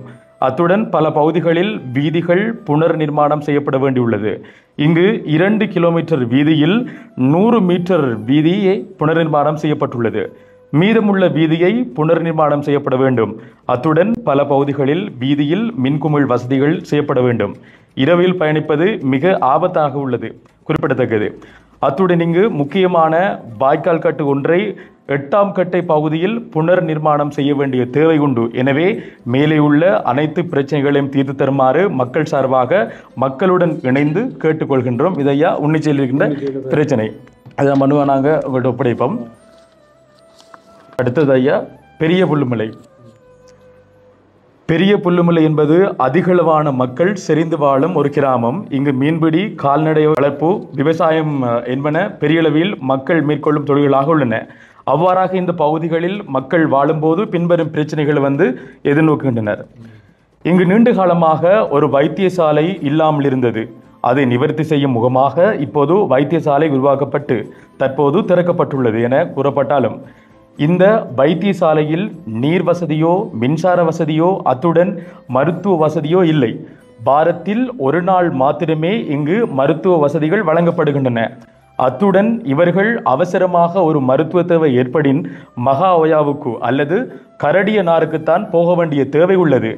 அத்துடன் பல பகுதிகளில் வீதிகள் புனர் நிர்மாணம் செய்யப்பட வேண்டியுள்ளது. இங்கு 2 கிலோமீட்டர் வீதியில் 100 மீட்டர் வீதியை புனர் நிர்மாணம் செய்யப்பட்டுள்ளது. மீதமுள்ள வீதியை புனர் நிர்மாணம் செய்யப்பட வேண்டும். அத்துடன் பல பகுதிகளில் வீதியில் மின்குமிழ் வசதிகள் செய்யப்பட வேண்டும். இரவில் பயணிப்பது மிக ஆபத்தாக உள்ளது, குறிப்பிடத்தக்கது. அத்துடன் இங்கு முக்கியமான வாய்க்கால் கட்டு ஒன்றை 8ஆம் கட்டை பகுதியில் புனர் நிர்மாணம் செய்ய வேண்டிய தேவை உண்டு. எனவே மேலே உள்ள அனைத்து பிரச்சனைகளையும் தீர்த்து தருமாறு மக்கள் சார்பாக மக்களுடன் இணைந்து கேட்டுக்கொள்கின்றோம். இதையா உன்னிச்சையில் இருக்கின்ற பிரச்சனை, அதை மனுவை நாங்கள் உங்கள்கிட்ட ஒப்படைப்போம். அடுத்தது ஐயா பெரிய புல்லுமலை. பெரிய புல்லுமலை என்பது அதிகளவான மக்கள் செறிந்து வாழும் ஒரு கிராமம். இங்கு மீன்பிடி, கால்நடை வளர்ப்பு, விவசாயம் என்பன பெரியளவில் மக்கள் மேற்கொள்ளும் தொழில்களாக உள்ளன. அவ்வாறாக இந்த பகுதிகளில் மக்கள் வாழும்போது பின்வரும் பிரச்சனைகளை எதிர்நோக்குகின்றனர். இங்கு நீண்ட காலமாக ஒரு வைத்தியசாலை இல்லாமல் இருந்தது. அதை நிவர்த்தி செய்யும் முகமாக இப்போது வைத்தியசாலை உருவாக்கப்பட்டு தற்போது திறக்கப்பட்டுள்ளது என கூறப்பட்டாலும் இந்த வைத்தியசாலையில் நீர் வசதியோ, மின்சார வசதியோ, அத்துடன் மருத்துவ வசதியோ இல்லை. வாரத்தில் ஒரு நாள் மாத்திரமே இங்கு மருத்துவ வசதிகள் வழங்கப்படுகின்றன. அத்துடன் இவர்கள் அவசரமாக ஒரு மருத்துவ தேவை ஏற்படின் மகா ஓயாவுக்கு அல்லது கரடியனாருக்குத்தான் போக வேண்டிய தேவை உள்ளது.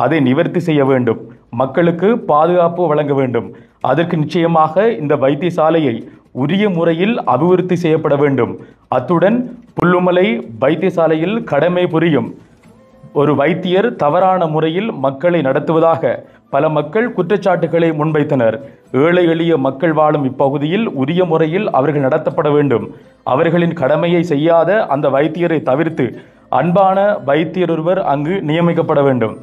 அதை நிவர்த்தி செய்ய வேண்டும். மக்களுக்கு பாதுகாப்பு வழங்க வேண்டும். அதற்கு நிச்சயமாக இந்த வைத்தியசாலையை உரிய முறையில் அபிவிருத்தி செய்யப்பட வேண்டும். அத்துடன் புல்லுமலை வைத்தியசாலையில் கடமை புரியும் ஒரு வைத்தியர் தவறான முறையில் மக்களை நடத்துவதாக பல மக்கள் குற்றச்சாட்டுகளை முன்வைத்தனர். ஏழை எளிய மக்கள் வாழும் இப்பகுதியில் உரிய முறையில் அவர்கள் நடத்தப்பட வேண்டும். அவர்களின் கடமையை செய்யாத அந்த வைத்தியரை தவிர்த்து அன்பான வைத்தியர் ஒருவர் அங்கு நியமிக்கப்பட வேண்டும்.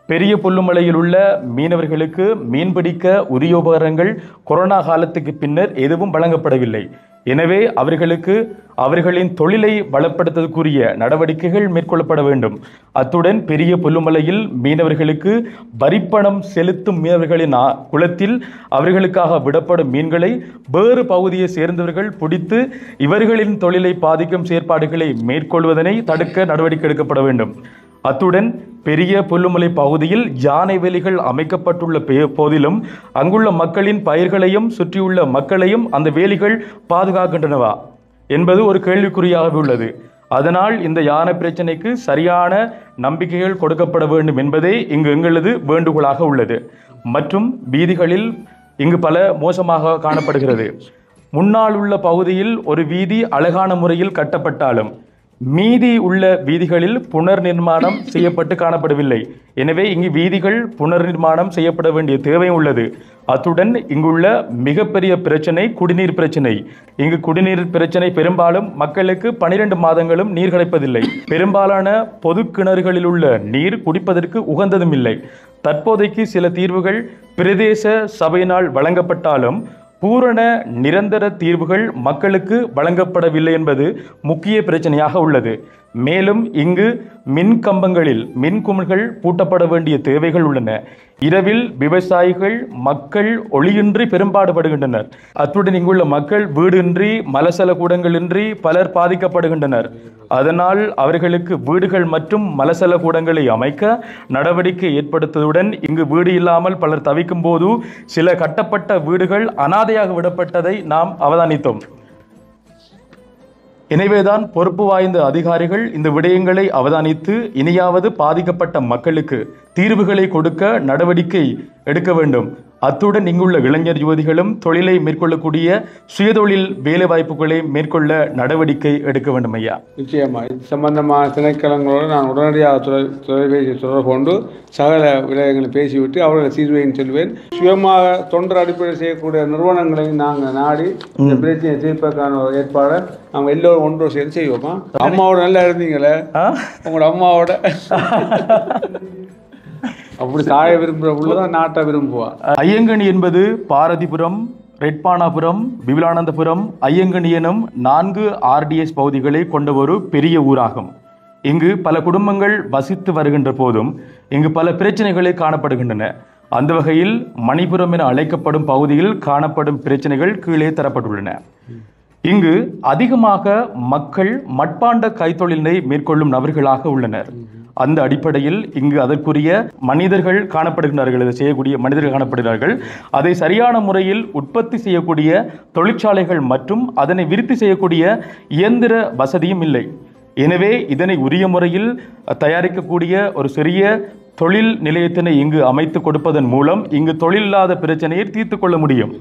பெரிய புல்லுமலையில் உள்ள மீனவர்களுக்கு மீன்பிடிக்க உரிய உபகரணங்கள் கொரோனா காலத்துக்கு பின்னர் எதுவும் வழங்கப்படவில்லை. எனவே அவர்களுக்கு அவர்களின் தொழிலை வளப்படுத்துவதற்குரிய நடவடிக்கைகள் மேற்கொள்ளப்பட வேண்டும். அத்துடன் பெரிய புல்லுமலையில் மீனவர்களுக்கு வரிப்பணம் செலுத்தும் மீனவர்களின் குளத்தில் அவர்களுக்காக விடப்படும் மீன்களை வேறு பகுதியை சேர்ந்தவர்கள் பிடித்து இவர்களின் தொழிலை பாதிக்கும் செயற்பாடுகளை மேற்கொள்வதனை தடுக்க நடவடிக்கை எடுக்கப்பட வேண்டும். அத்துடன் பெரிய புல்லுமலை பகுதியில் யானை வேலிகள் அமைக்கப்பட்டுள்ள போதிலும் அங்குள்ள மக்களின் பயிர்களையும் சுற்றியுள்ள மக்களையும் அந்த வேலிகள் பாதுகாக்கின்றனவா என்பது ஒரு கேள்விக்குறியாக உள்ளது. அதனால் இந்த யானை பிரச்சனைக்கு சரியான நம்பிக்கைகள் கொடுக்கப்பட வேண்டும் என்பதே இங்கு எங்களது வேண்டுகோளாக உள்ளது. மற்றும் வீதிகளில் இங்கு பல மோசமாக காணப்படுகிறது. முன்னால் உள்ள பகுதியில் ஒரு வீதி அழகான முறையில் கட்டப்பட்டாலும் மீதி உள்ள வீதிகளில் புனர் நிர்மாணம் செய்யப்பட்டு காணப்படவில்லை. எனவே இங்கு வீதிகள் புனர் நிர்மாணம் செய்யப்பட வேண்டிய தேவை உள்ளது. அத்துடன் இங்குள்ள மிகப்பெரிய பிரச்சனை குடிநீர் பிரச்சனை. இங்கு குடிநீர் பிரச்சனை பெரும்பாலும் மக்களுக்கு 12 மாதங்களும் நீர் கிடைப்பதில்லை. பெரும்பாலான பொது கிணறுகளில் உள்ள நீர் குடிப்பதற்கு உகந்ததும் இல்லை. தற்போதைக்கு சில தீர்வுகள் பிரதேச சபையினால் வழங்கப்பட்டாலும் பூரண நிரந்தர தீர்வுகள் மக்களுக்கு வழங்கப்படவில்லை என்பது முக்கிய பிரச்சனையாக உள்ளது. மேலும் இங்கு மின் கம்பங்களில் மின் குமிழ்கள் பூட்டப்பட வேண்டிய தேவைகள் உள்ளன. இரவில் விவசாயிகள் மக்கள் ஒளியின்றி பெரும்பாடுபடுகின்றனர். அத்துடன் இங்குள்ள மக்கள் வீடின்றி மலசல கூடங்களின்றி பலர் பாதிக்கப்படுகின்றனர். அதனால் அவர்களுக்கு வீடுகள் மற்றும் மலசல கூடங்களை அமைக்க நடவடிக்கை ஏற்படுத்துவதுடன் இங்கு வீடு இல்லாமல் பலர் தவிக்கும் போது சில கட்டப்பட்ட வீடுகள் அனாதையாக விடப்பட்டதை நாம் அவதானித்தோம். எனவேதான் பொறுப்பு வாய்ந்த அதிகாரிகள் இந்த விடயங்களை அவதானித்து இனியாவது பாதிக்கப்பட்ட மக்களுக்கு தீர்வுகளை கொடுக்க நடவடிக்கை எடுக்க வேண்டும். அத்துடன் இங்குள்ள இளைஞர் யுவதிகளும் தொழிலை மேற்கொள்ளக்கூடிய சுயதொழில் வேலை வாய்ப்புகளை மேற்கொள்ள நடவடிக்கை எடுக்க வேண்டும். ஐயா, நிச்சயமா இது சம்பந்தமான திணைக்களங்களோடு நான் உடனடியாக தொலைபேசி தொடர்பு கொண்டு சகல விடயங்களை பேசிவிட்டு அவர்களை தீர்வையும் சொல்வேன். சுயமாக தொண்டர் அடிப்படையில் செய்யக்கூடிய நிறுவனங்களையும் நாங்கள் நாடி இந்த பிரச்சனையை தீர்ப்பதற்கான ஒரு ஏற்பாடை நாங்கள் எல்லோரும் ஒன்று சேர்ந்து செய்வோமா? அம்மாவோட நல்லா இருந்தீங்களே, உங்களோட அம்மாவோட அப்படி தாய விரும்புகிற உள்ளதான் நாட்டை விரும்புவா. ஐயங்கனி என்பது பாரதிபுரம், ரெட்பானாபுரம், விபுலானந்தபுரம், ஐயங்கனி எனும் 4 RDS பகுதிகளை கொண்ட ஒரு பெரிய ஊராகும். இங்கு பல குடும்பங்கள் வசித்து வருகின்ற போதும் இங்கு பல பிரச்சனைகளை காணப்படுகின்றன. அந்த வகையில் மணிபுரம் என அழைக்கப்படும் பகுதியில் காணப்படும் பிரச்சனைகள் கீழே தரப்பட்டுள்ளன. இங்கு அதிகமாக மக்கள் மட்பாண்ட கைத்தொழிலை மேற்கொள்ளும் நபர்களாக உள்ளனர். அந்த அடிப்படையில் இங்கு அதற்குரிய மனிதர்கள் காணப்படுகிறார்கள், இதை செய்யக்கூடிய மனிதர்கள் காணப்படுகிறார்கள். அதை சரியான முறையில் உற்பத்தி செய்யக்கூடிய தொழிற்சாலைகள் மற்றும் அதனை விருத்தி செய்யக்கூடிய இயந்திர வசதியும் இல்லை. எனவே இதனை உரிய முறையில் தயாரிக்கக்கூடிய ஒரு சிறிய தொழில் நிலையத்தினை இங்கு அமைத்து கொடுப்பதன் மூலம் இங்கு தொழிலில்லாத பிரச்சனையை தீர்த்து கொள்ள முடியும்.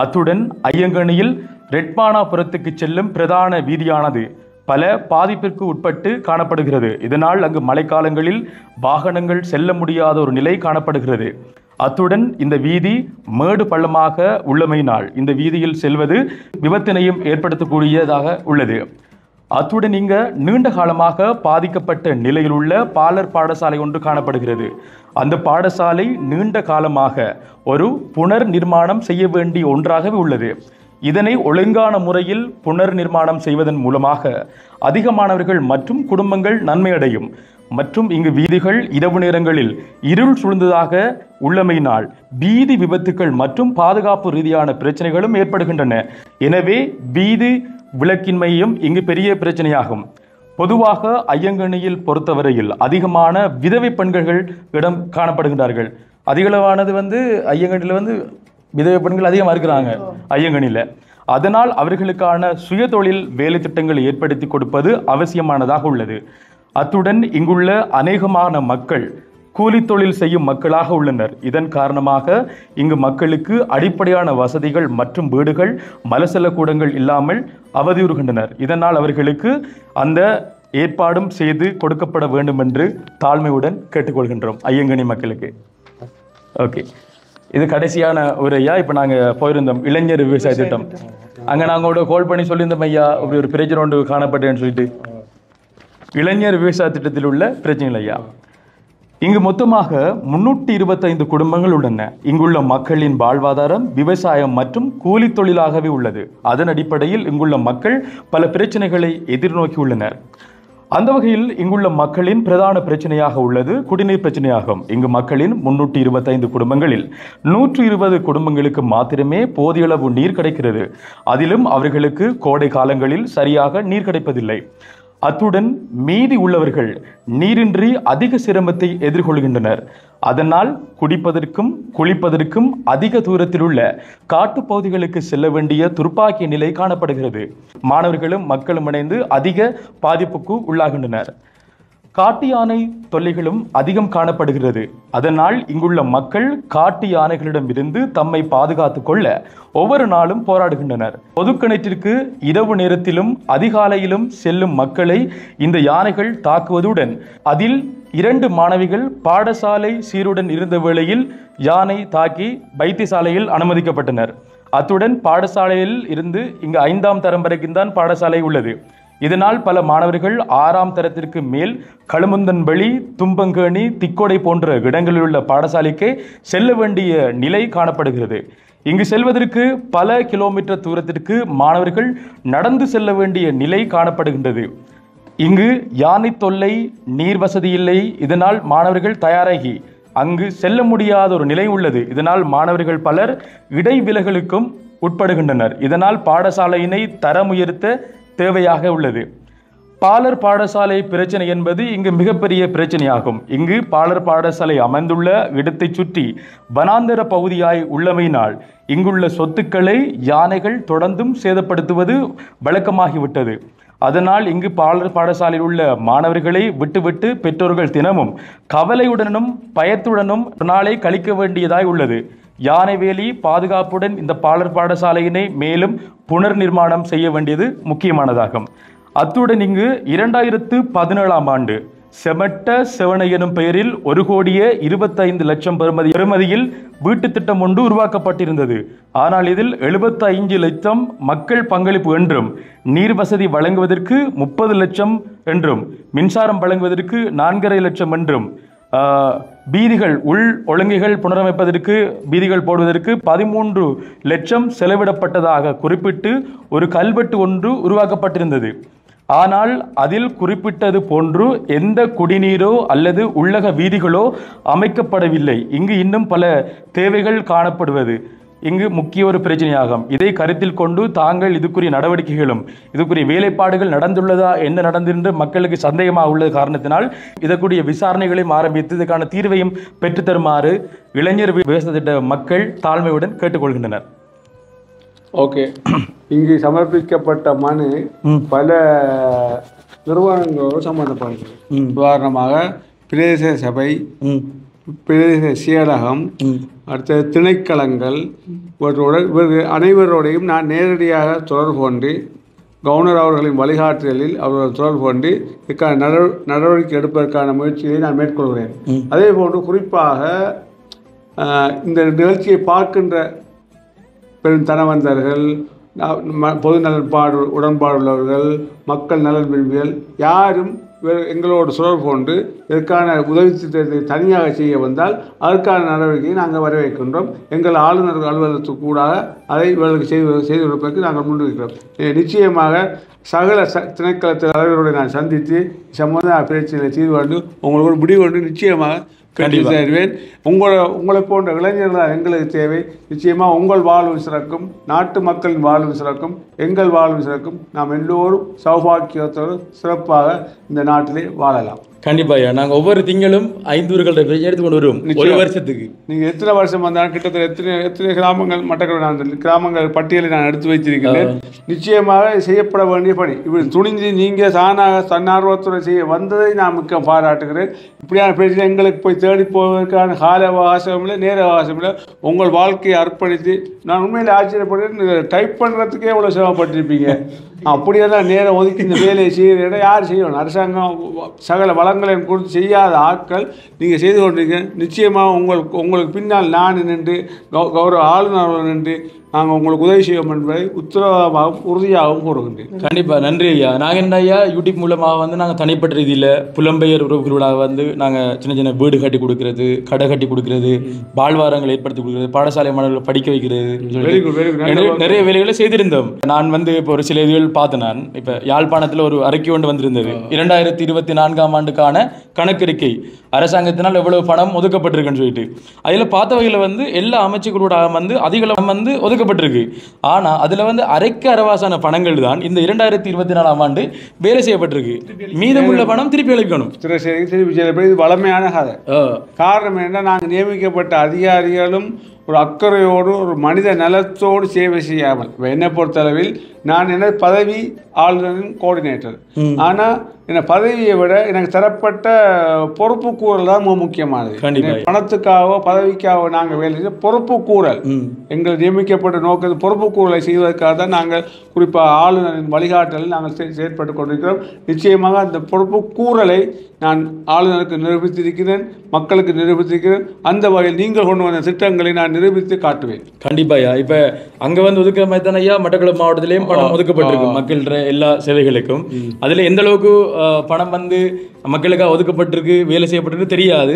அத்துடன் ஐயங்கனியில் ரெட்பானாபுரத்துக்கு செல்லும் பிரதான வீதியானது பல பாதிப்பிற்கு உட்பட்டு காணப்படுகிறது. இதனால் அங்கு மழைக்காலங்களில் வாகனங்கள் செல்ல முடியாத ஒரு நிலை காணப்படுகிறது. அத்துடன் இந்த வீதி மேடு பள்ளமாக உள்ளமையினால் இந்த வீதியில் செல்வது விபத்தினையும் ஏற்படுத்தக்கூடியதாக உள்ளது. அத்துடன் இங்க நீண்ட காலமாக பாதிக்கப்பட்ட நிலையில் உள்ள பாலர் பாடசாலை ஒன்று காணப்படுகிறது. அந்த பாடசாலை நீண்ட காலமாக ஒரு புனர் நிர்மாணம் செய்ய வேண்டிய ஒன்றாகவே உள்ளது. இதனை ஒழுங்கான முறையில் புனர் நிர்மாணம் செய்வதன் மூலமாக அதிகமானவர்கள் மற்றும் குடும்பங்கள் நன்மையடையும். மற்றும் இங்கு வீதிகள் இரவு நேரங்களில் இருள் சூழ்ந்ததாக உள்ளமையினால் வீதி விபத்துக்கள் மற்றும் பாதுகாப்பு ரீதியான பிரச்சனைகளும் ஏற்படுகின்றன. எனவே வீதி விளக்கின்மையும் இங்கு பெரிய பிரச்சனையாகும். பொதுவாக ஐயங்கனியில் பொறுத்தவரையில் அதிகமான விதவை பெண்கள் இடம் காணப்படுகின்றார்கள். அதிகளவானது ஐயங்கனியில் விதவை பெண்கள் அதிகமாக இருக்கிறாங்க ஐயங்கனியில். அதனால் அவர்களுக்கான சுயதொழில் வேலை திட்டங்களை ஏற்படுத்தி கொடுப்பது அவசியமானதாக உள்ளது. அத்துடன் இங்குள்ள அநேகமான மக்கள் கூலி தொழில் செய்யும் மக்களாக உள்ளனர். இதன் காரணமாக இங்கு மக்களுக்கு அடிப்படையான வசதிகள் மற்றும் வீடுகள் மலசல கூடங்கள் இல்லாமல் அவதியுறுகின்றனர். இதனால் அவர்களுக்கு அந்த ஏற்பாடும் செய்து கொடுக்கப்பட வேண்டும் என்று தாழ்மையுடன் கேட்டுக்கொள்கின்றோம் ஐயங்கனி மக்களுக்கு. ஓகே, இது கடைசியான ஒரு ஐயா. இப்போ நாங்கள் போயிருந்தோம் இளைஞர் விவசாய திட்டம். அங்கே நாங்கள் கால் பண்ணி சொல்லியிருந்தோம் ஐயா, இப்படி ஒரு பிரச்சனை ஒன்று காணப்பட்டேன்னு சொல்லிட்டு. இளைஞர் விவசாய திட்டத்தில் உள்ள பிரச்சனைகள் ஐயா, இங்கு மொத்தமாக 325 குடும்பங்கள் உள்ளன. இங்குள்ள மக்களின் வாழ்வாதாரம் விவசாயம் மற்றும் கூலி தொழிலாகவே உள்ளது. அதன் அடிப்படையில் இங்குள்ள மக்கள் பல பிரச்சனைகளை எதிர்நோக்கி உள்ளனர். அந்த வகையில் இங்குள்ள மக்களின் பிரதான பிரச்சனையாக உள்ளது குடிநீர் பிரச்சனையாகும். இங்கு மக்களின் 325 குடும்பங்களில் 120 குடும்பங்களுக்கு மாத்திரமே போதிய அளவு நீர் கிடைக்கிறது. அதிலும் அவர்களுக்கு கோடை காலங்களில் சரியாக நீர் கிடைப்பதில்லை. அத்துடன் மீதி உள்ளவர்கள் நீரின்றி அதிக சிரமத்தை எதிர்கொள்கின்றனர். அதனால் குடிப்பதற்கும் குளிப்பதற்கும் அதிக தூரத்தில் உள்ள காட்டுப்பகுதிகளுக்கு செல்ல வேண்டிய துர்ப்பாக்கிய நிலை காணப்படுகிறது. மாணவர்களும் மக்களும் இணைந்து அதிக பாதிப்புக்கு உள்ளாகின்றனர். காட்டு யானை தொல்லைகளும் அதிகம் காணப்படுகிறது. அதனால் இங்குள்ள மக்கள் காட்டு யானைகளிடம் இருந்து தம்மை பாதுகாத்துக் கொள்ள ஒவ்வொரு நாளும் போராடுகின்றனர். பொதுக்கிணற்றிற்கு இரவு நேரத்திலும் அதிகாலையிலும் செல்லும் மக்களை இந்த யானைகள் தாக்குவதுடன் அதில் 2 மாணவிகள் பாடசாலை சீருடன் இருந்த வேளையில் யானை தாக்கி வைத்தியசாலையில் அனுமதிக்கப்பட்டனர். அத்துடன் பாடசாலையில் இருந்து இங்கு 5ஆம் தரம் வரைக்கும் தான் பாடசாலை உள்ளது. இதனால் பல மாணவர்கள் 6ஆம் தரத்திற்கு மேல் களுமுந்தன்வெளி, தும்பங்கேணி, திக்கோடை போன்ற இடங்களில் உள்ள பாடசாலைக்கு செல்ல வேண்டிய நிலை காணப்படுகிறது. இங்கு செல்வதற்கு பல கிலோமீட்டர் தூரத்திற்கு மாணவர்கள் நடந்து செல்ல வேண்டிய நிலை காணப்படுகின்றது. இங்கு யானை தொல்லை, நீர் வசதி இல்லை. இதனால் மாணவர்கள் தயாராகி அங்கு செல்ல முடியாத ஒரு நிலை உள்ளது. இதனால் மாணவர்கள் பலர் இடைவிலகலுக்கும் உட்படுகின்றனர். இதனால் பாடசாலையினை தரம் உயர்த்த தேவையாக உள்ளது. பாலர் பாடசாலை பிரச்சனை என்பது இங்கு மிகப்பெரிய பிரச்சனையாகும். இங்கு பாலர் பாடசாலை அமைந்துள்ள இடத்தை சுற்றி வனாந்தர பகுதியாய் உள்ளமையினால் இங்குள்ள சொத்துக்களை யானைகள் தொடர்ந்தும் சேதப்படுத்துவது வழக்கமாகிவிட்டது. அதனால் இங்கு பாலர் பாடசாலையில் உள்ள மாணவர்களை விட்டுவிட்டு பெற்றோர்கள் தினமும் கவலையுடனும் பயத்துடனும் நாளை கழிக்க வேண்டியதாய் உள்ளது. யானைவேலி பாதுகாப்புடன் இந்த பாலர் பாடசாலையினை மேலும் புனர் நிர்மாணம் செய்ய வேண்டியது முக்கியமானதாகும். அத்துடன் இங்கு 2017ஆம் ஆண்டு செமட்ட செவனை எனும் பெயரில் 1,25,00,000 பெறுமதியில் வீட்டு திட்டம் ஒன்று உருவாக்கப்பட்டிருந்தது. ஆனால் இதில் 75 லட்சம் மக்கள் பங்களிப்பு என்றும், நீர் வசதி வழங்குவதற்கு 30 லட்சம் என்றும், மின்சாரம் வழங்குவதற்கு 4,5 லட்சம் என்றும், வீதிகள் உள் ஒழுங்குகள் புனரமைப்பதற்கு வீதிகள் போடுவதற்கு 13 லட்சம் செலவிடப்பட்டதாக குறிப்பிட்டு ஒரு கல்வெட்டு ஒன்று உருவாக்கப்பட்டிருந்தது. ஆனால் அதில் குறிப்பிட்டது போன்று எந்த குடிநீரோ அல்லது உள்ளக வீதிகளோ அமைக்கப்படவில்லை. இங்கு இன்னும் பல தேவைகள் காணப்படுவது இங்கு முக்கிய ஒரு பிரச்சனையாகும். இதை கருத்தில் கொண்டு தாங்கள் இதுக்குரிய நடவடிக்கைகளும் இதுக்குரிய வேலைப்பாடுகள் நடந்துள்ளதா, என்ன நடந்திருந்து மக்களுக்கு சந்தேகமாக உள்ளது காரணத்தினால் இதற்குரிய விசாரணைகளையும் ஆரம்பித்து இதுக்கான தீர்வையும் பெற்றுத்தருமாறு இளைஞர் விவசாய திட்ட மக்கள் தாழ்மையுடன் கேட்டுக்கொள்கின்றனர். ஓகே, இங்கு சமர்ப்பிக்கப்பட்ட மனு பல நிறுவனங்களோடு சம்பந்தப்படுகிறது. உதாரணமாக பிரதேச சபை, பிரதேச செயலகம், அடுத்த திணைக்களங்கள் அனைவரோடையும் நான் நேரடியாக தொடர்பு கொண்டு கவர்னர் அவர்களின் வழிகாட்டுதலில் அவர்கள் தொடர்பு கொண்டு இதுக்கான நடவடிக்கை எடுப்பதற்கான முயற்சியை நான் மேற்கொள்கிறேன். அதே போன்று குறிப்பாக இந்த நிகழ்ச்சியை பார்க்கின்ற பெரும் தனவந்தர்கள், பொது நலன்பாடு உடன்பாடுள்ளவர்கள், மக்கள் நலன் விரும்பிகள் யாரும் எங்களோடு தொடர்பு கொண்டு இதற்கான உதவி திட்டத்தை தனியாக செய்ய வந்தால் அதற்கான நடவடிக்கையை நாங்கள் வரவேற்கின்றோம். எங்கள் ஆளுநர் அலுவலகத்துக்கு கூடாக அதை இவர்களுக்கு செய்து கொடுப்பதற்கு நாங்கள் முன்வைக்கிறோம். நிச்சயமாக சகல திணைக்கள தலைவர்களை நான் சந்தித்து சம்பந்த பிரச்சனைகளை தீர்வு கொண்டு உங்களுக்கு முடிவு கொண்டு நிச்சயமாக கண்டிப்பாக உங்களை போன்ற இளைஞர்கள் எங்களுக்கு தேவை. நிச்சயமாக உங்கள் வாழ்வு சிறக்கும், நாட்டு மக்களின் வாழ்வு சிறக்கும், எங்கள் வாழ்வு சிறக்கும். நாம் எல்லோரும் சௌபாக்கியத்தோடு சிறப்பாக இந்த நாட்டிலே வாழலாம். கண்டிப்பாக நாங்கள் ஒவ்வொரு திங்களும் 5 ஊர்களை எடுத்து கொண்டு வருவோம். ஒரு வருஷத்துக்கு நீங்கள் எத்தனை வருஷம் வந்தாலும் கிட்டத்தட்ட எத்தனை கிராமங்கள் மட்டக்களப்பு கிராமங்கள் பட்டியலை நான் எடுத்து வைத்திருக்கிறேன். நிச்சயமாக செய்யப்பட வேண்டிய பணி இப்படி துணிஞ்சு நீங்கள் தானாக தன்னார்வத்துறை செய்ய வந்ததை நான் மிக்க பாராட்டுகிறேன். இப்படியான பிரச்சனை எங்களுக்கு போய் தேடி போவதற்கான கால அவகாசம் இல்லை, நேர அவகாசம் இல்லை. உங்கள் வாழ்க்கையை அர்ப்பணித்து நான் உண்மையில் ஆச்சரியப்படுறேன். டைப் பண்ணுறதுக்கே எவ்வளோ சிரமப்பட்டிருப்பீங்க. அப்படியே தான் நேரம் ஒதுக்கி இந்த வேலையை செய்கிற யார் செய்யணும்? அரசாங்கம் சகல வளங்களை கொடுத்து செய்யாத ஆட்கள் நீங்கள் செய்து கொண்டிருக்க. நிச்சயமாக உங்களுக்கு பின்னால் நான் நின்று கௌரவ ஆளுநர் நின்று நாங்கள் உங்களுக்கு உதவி செய்வோம் என்பதை உத்தரவாகவும் உறுதியாகவும் கூறுகின்றேன். கண்டிப்பாக நன்றி ஐயா. நாங்கள் என்ன ஐயா யூடியூப் மூலமாக நாங்கள் தனிப்பட்ட ரீதியில் புலம்பெயர் உறவுகளோட நாங்கள் சின்ன சின்ன வீடு கட்டி கொடுக்கறது, கடை கட்டி கொடுக்கறது, வாழ்வாரங்கள் ஏற்படுத்தி கொடுக்கறது, பாடசாலை மாணவர்களை படிக்க வைக்கிறது, நிறைய வேலைகளை செய்திருந்தோம். நான் இப்போ ஒரு சில இதுகள் பார்த்தேன். நான் இப்போ யாழ்ப்பாணத்தில் ஒரு அறிக்கை ஒன்று வந்திருந்தது. 2024ஆம் ஆண்டுக்கான கணக்கறிக்கை அரசாங்கத்தினால் எவ்வளவு பணம் ஒதுக்கப்பட்டிருக்குன்னு சொல்லிட்டு அதில் பார்த்தவையில் எல்லா அமைச்சுகளோட அதிகளவு ஒதுக்கப்பட்டிருக்கு. ஆனால் அதில் அரைக்கு அரவாசான பணங்கள் தான் இந்த 2024ஆம் ஆண்டு வேலை செய்யப்பட்டிருக்கு. மீதமுள்ள பணம் திருப்பி அளிக்கணும். இது வளமையான கதை. காரணம் என்ன, நாங்கள் நியமிக்கப்பட்ட அதிகாரிகளும் ஒரு அக்கறையோடு ஒரு மனித நலத்தோடு சேவை செய்யாமல், என்னை பொறுத்தளவில் நான் என்ன பதவி ஆளுநரின் கோஆர்டினேட்டர். ஆனால் என்ன பதவியை விட எனக்கு தரப்பட்ட பொறுப்பு கூறல் தான் மிக முக்கியமானது. பணத்துக்காகவோ பதவிக்காகவோ நாங்கள் வேலை செய்ய பொறுப்பு கூறல் எங்கள் நியமிக்கப்பட்ட நோக்கத்தில் பொறுப்பு கூறலை செய்வதற்காக தான் நாங்கள் குறிப்பாக ஆளுநரின் வழிகாட்டலில் நாங்கள் செயற்பட்டு கொண்டிருக்கிறோம். நிச்சயமாக அந்த பொறுப்பு கூறலை நான் ஆளுநருக்கு நிரூபித்திருக்கிறேன், மக்களுக்கு நிரூபித்திருக்கிறேன். அந்த வகையில் நீங்கள் கொண்டு வந்த திட்டங்களை நான் நிரூபித்து காட்டுவேன். கண்டிப்பாயா. இப்போ அங்கே ஒதுக்கிற மாதிரி தானே ஐயா மட்டக்களப்பு மாவட்டத்திலேயும் பணம் ஒதுக்கப்பட்டிருக்கு மக்கள்கிற எல்லா சேவைகளுக்கும். அதில் எந்த அளவுக்கு பணம் மக்களுக்காக ஒதுக்கப்பட்டிருக்கு, வேலை செய்யப்பட்டிருக்கு தெரியாது.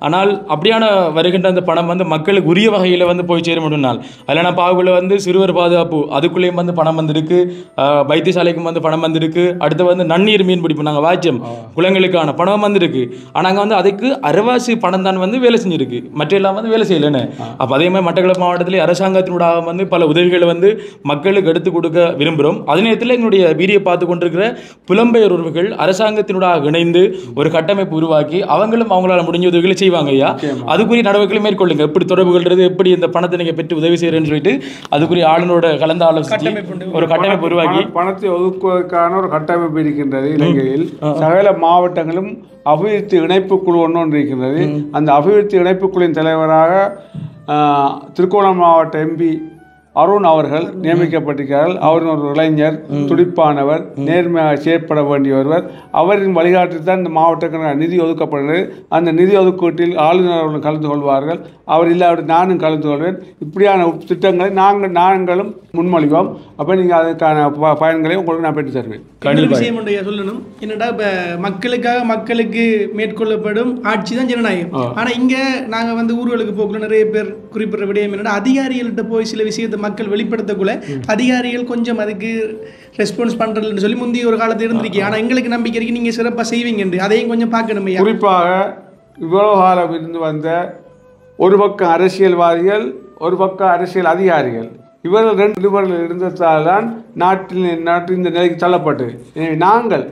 ஆனால் அப்படியான வருகின்ற அந்த பணம் மக்களுக்கு உரிய வகையில் போய் சேர முடியும்னால் அதில் நான் பாகுல சிறுவர் பாதுகாப்பு அதுக்குள்ளேயும் பணம் வந்திருக்கு. வந்திருக்கு, வைத்தியசாலைக்கும் வந்து பணம் வந்திருக்கு, அடுத்து வந்து நன்னீர் மீன் பிடிப்பு நாங்கள் வாய்ச்சோம் குளங்களுக்கான பணம் வந்திருக்கு. ஆனால் அங்கே வந்து அதுக்கு அரைவாசி பணம் தான் வந்து வேலை செஞ்சிருக்கு, மற்ற எல்லாம் வந்து வேலை செய்யலைன்னு. அப்போ அதே மாதிரி மட்டக்களப்பு மாவட்டத்தில் அரசாங்கத்தினூடாக வந்து பல உதவிகளை வந்து மக்களுக்கு எடுத்து கொடுக்க விரும்புகிறோம். அதே நேரத்தில் எங்களுடைய வீடியோ பார்த்து கொண்டிருக்கிற புலம்பெயர் உறவுகள் அரசாங்கத்தினூடாக இணைந்து ஒரு கட்டமைப்பு உருவாக்கி அவங்களும் அவங்களால முடிஞ்ச உதவிகளை செய்வாங்க ஐயா. அதுக்குரிய நடவடிக்கைகளை மேற்கொள்ளுங்க. எப்படி தொடர்புகள்றது, எப்படி இந்த பணத்தை நீங்கள் பெற்று உதவி செய்கிறேன்னு சொல்லிட்டு அதுக்குரிய ஆளுநரோட கலந்து ஆலோசித்து ஒரு கட்டமைப்பு உருவாக்கி பணத்தை ஒதுக்குவதற்கான ஒரு கட்டமைப்பு இருக்கின்றது. இலங்கையில் சகல மாவட்டங்களும் அபிவிருத்தி இணைப்பு குழு ஒன்று இருக்கின்றது. அந்த அபிவிருத்தி இணைப்பு குழுவின் தலைவராக திருக்கோணம் மாவட்ட எம்பி அருண் அவர்கள் நியமிக்கப்பட்டிருக்கிறார்கள். அவர் ஒரு இளைஞர், துடிப்பானவர், நேர்மையாக செயற்பட வேண்டிய ஒருவர். அவரின் வழிகாட்டில் தான் இந்த மாவட்டக்கான நிதி ஒதுக்கப்படுகிறது. அந்த நிதி ஒதுக்கீட்டில் ஆளுநர் அவர்கள் கலந்து கொள்வார்கள். அவர் இல்லாவிட நானும் கலந்து கொள்வேன். இப்படியான திட்டங்களை நாங்களும் முன்மொழிவோம். அப்போ நீங்கள் அதுக்கான பயன்களை உங்களுக்கு நான் பெற்று தருவேன். விஷயம் ஒன்றையா சொல்லணும் என்னடா, இப்போ மக்களுக்கு மேற்கொள்ளப்படும் ஆட்சி தான் ஜனநாயகம். ஆனால் இங்கே நாங்கள் வந்து ஊர்களுக்கு போக்குள்ள நிறைய பேர் குறிப்பிட்ட விடயம் என்னடா, அதிகாரிகள்கிட்ட போய் சில விஷயத்தை மக்கள் வெளிப்படுத்தக்குள்ள அதிகாரிகள் கொஞ்சம் அதுக்கு ரெஸ்பான்ஸ் பண்ணுறதுன்னு சொல்லி முந்தைய ஒரு காலத்தில் இருந்திருக்கு. ஆனால் எங்களுக்கு நம்பிக்கை இருக்கு நீங்கள் சிறப்பாக செய்வீங்க, அதையும் கொஞ்சம் பார்க்கணும். குறிப்பாக இவ்வளவு காலம் இருந்து வந்த ஒரு பக்கம் அரசியல்வாதிகள், ஒரு பக்கம் அரசியல் அதிகாரிகள், இவர்கள் ரெண்டு பேர்கள் இருந்ததால் தான் நாட்டின் இந்த நிலைக்கு தள்ளப்பட்டது. எனவே நாங்கள்